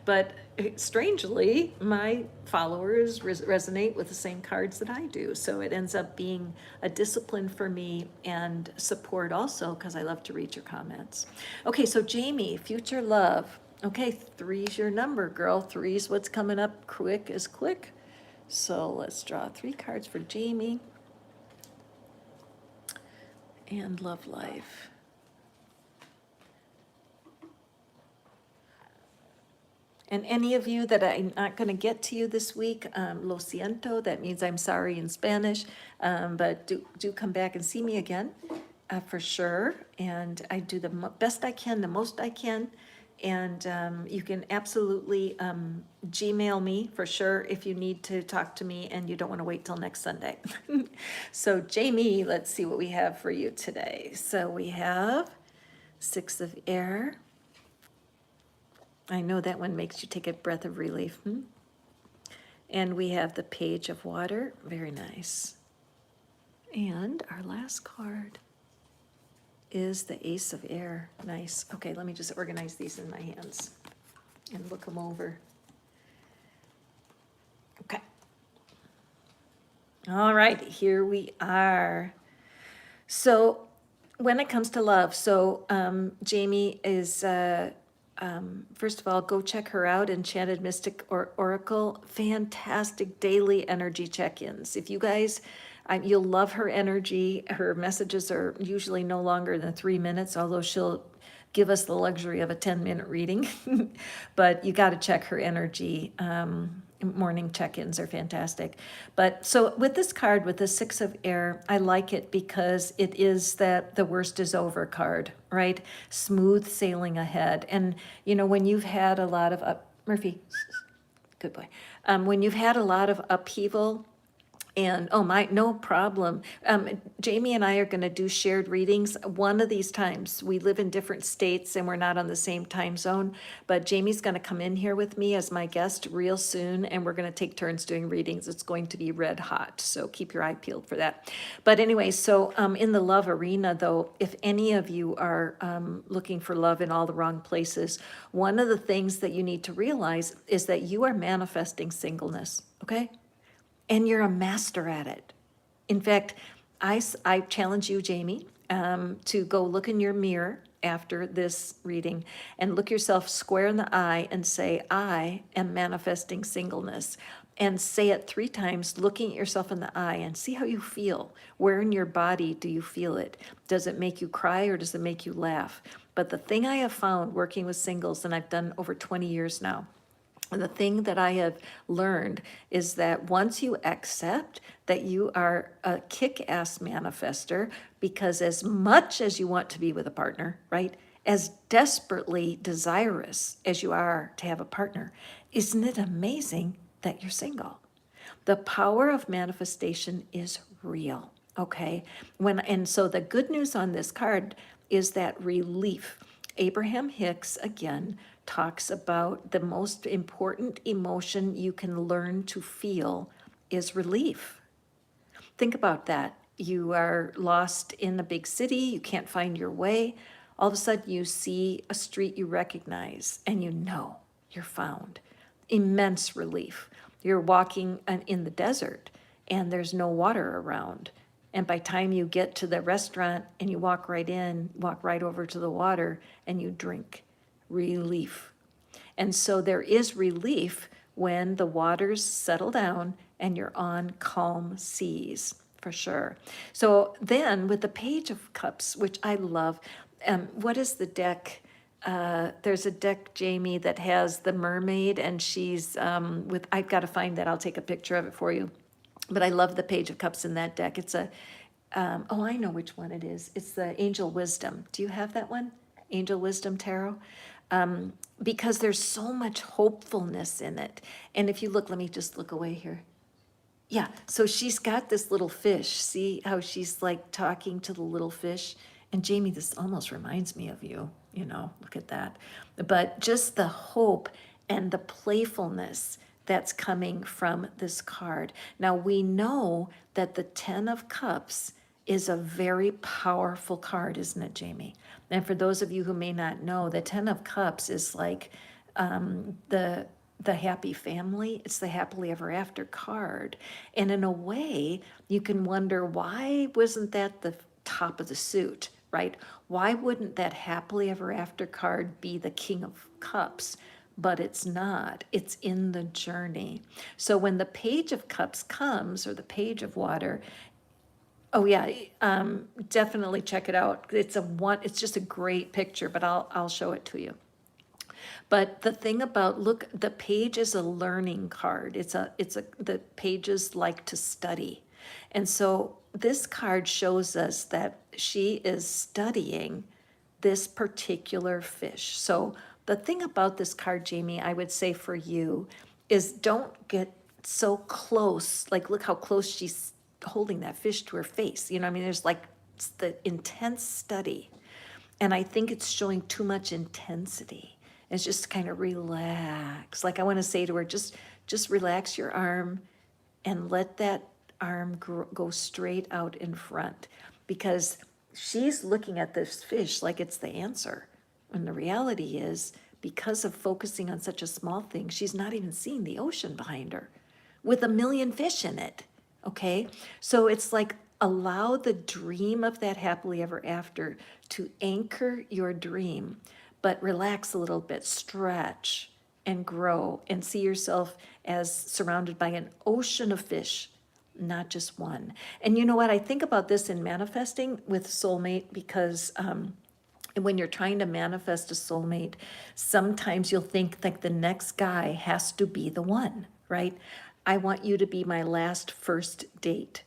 But strangely, my followers resonate with the same cards that I do. So it ends up being a discipline for me and support also because I love to read your comments. Okay, so Jamie, future love. Okay, three's your number, girl. Three's what's coming up quick as click. So let's draw 3 cards for Jamie and love life. And any of you that I'm not going to get to you this week, lo siento, that means I'm sorry in Spanish, but do come back and see me again for sure. And I do the best I can, the most I can. And you can absolutely Gmail me for sure if you need to talk to me and you don't want to wait till next Sunday. So Jamie, let's see what we have for you today. So we have 6 of air. I know that one makes you take a breath of relief. And we have the Page of Water. Very nice. And our last card is the Ace of Air. Nice. Okay, let me just organize these in my hands and look them over. Okay. All right, here we are. So when it comes to love, Jamie is, first of all, go check her out, Enchanted Mystic Oracle. Fantastic daily energy check-ins. If you guys, you'll love her energy. Her messages are usually no longer than 3 minutes, although she'll give us the luxury of a 10-minute reading. But you got to check her energy. Morning check-ins are fantastic. But so with this card, with the 6 of air, I like it because it is that the worst is over card, right? Smooth sailing ahead. And, you know, when you've had a lot of Murphy, good boy. When you've had a lot of upheaval, and no problem. Jamie and I are going to do shared readings one of these times. We live in different states and we're not on the same time zone, but Jamie's going to come in here with me as my guest real soon, and we're going to take turns doing readings. It's going to be red hot, so keep your eye peeled for that. But anyway, so in the love arena, though, if any of you are looking for love in all the wrong places, one of the things that you need to realize is that you are manifesting singleness, okay? And you're a master at it. In fact, I challenge you, Jamie, to go look in your mirror after this reading and look yourself square in the eye and say, I am manifesting singleness. And say it 3 times, looking at yourself in the eye, and see how you feel. Where in your body do you feel it? Does it make you cry or does it make you laugh? But the thing I have found working with singles, and I've done over 20 years now, and the thing that I have learned is that once you accept that you are a kick-ass manifester, because as much as you want to be with a partner, right, as desperately desirous as you are to have a partner, isn't it amazing that you're single? The power of manifestation is real, okay? And so the good news on this card is that relief. Abraham Hicks, again, talks about the most important emotion you can learn to feel is relief. Think about that. You are lost in a big city, you can't find your way. All of a sudden you see a street you recognize and you know you're found. Immense relief. You're walking in the desert and there's no water around. And by the time you get to the restaurant and you walk right over to the water and you drink. Relief. And so there is relief when the waters settle down and you're on calm seas, for sure. So then with the Page of Cups, which I love, what is the deck? There's a deck, Jamie, that has the mermaid and she's I've got to find that. I'll take a picture of it for you. But I love the Page of Cups in that deck. It's oh, I know which one it is. It's the Angel Wisdom. Do you have that one? Angel Wisdom Tarot? Because there's so much hopefulness in it. And if you look, let me just look away here. Yeah, so she's got this little fish. See how she's like talking to the little fish? And Jamie, this almost reminds me of you, look at that. But just the hope and the playfulness that's coming from this card. Now, we know that the Ten of Cups is a very powerful card, isn't it, Jamie? And for those of you who may not know, the Ten of Cups is like the happy family. It's the happily ever after card. And in a way, you can wonder, why wasn't that the top of the suit, right? Why wouldn't that happily ever after card be the King of Cups? But it's not. It's in the journey. So when the Page of Cups comes, or the Page of Water, oh yeah, definitely check it out. It's just a great picture, but I'll show it to you. But the thing about, look, the page is a learning card. The pages like to study. And so this card shows us that she is studying this particular fish. So the thing about this card, Jamie, I would say for you, is don't get so close. Like, look how close she's holding that fish to her face. There's like the intense study. And I think it's showing too much intensity. It's just kind of relax. Like, I want to say to her, just relax your arm and let that arm go straight out in front, because she's looking at this fish like it's the answer. And the reality is, because of focusing on such a small thing, she's not even seeing the ocean behind her with a million fish in it. Okay? So it's like, allow the dream of that happily ever after to anchor your dream, but relax a little bit, stretch and grow, and see yourself as surrounded by an ocean of fish, not just one. And you know what? I think about this in manifesting with soulmate, because when you're trying to manifest a soulmate, sometimes you'll think like the next guy has to be the one, right? I want you to be my last first date.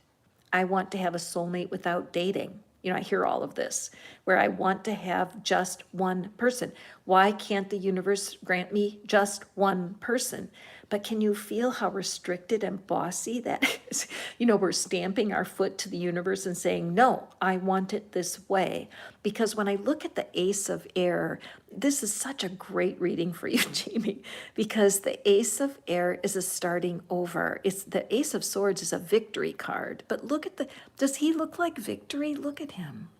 I want to have a soulmate without dating. I hear all of this, where I want to have just one person. Why can't the universe grant me just one person? But can you feel how restricted and bossy that is? We're stamping our foot to the universe and saying, no, I want it this way. Because when I look at the Ace of Air, this is such a great reading for you, Jamie, because the Ace of Air is a starting over. It's the Ace of Swords is a victory card. But look at does he look like victory? Look at him.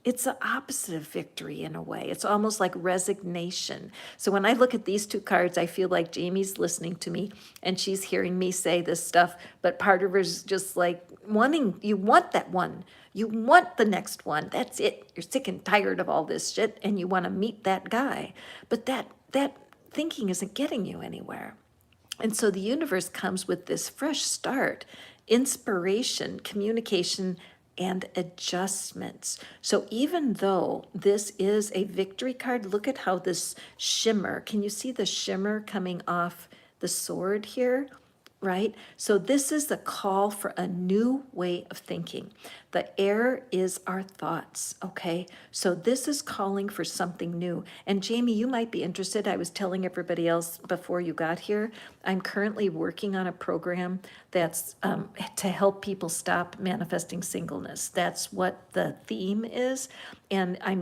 It's the opposite of victory in a way. It's almost like resignation. So when I look at these two cards, I feel like Jamie's listening to me and she's hearing me say this stuff, but part of her is just like you want that one. You want the next one. That's it. You're sick and tired of all this shit and you want to meet that guy. But that thinking isn't getting you anywhere. And so the universe comes with this fresh start, inspiration, communication, and adjustments. So even though this is a victory card, look at how this shimmer, can you see the shimmer coming off the sword here? Right? So this is the call for a new way of thinking. The air is our thoughts, okay? So this is calling for something new. And Jamie, you might be interested. I was telling everybody else before you got here, I'm currently working on a program that's to help people stop manifesting singleness. That's what the theme is. And I'm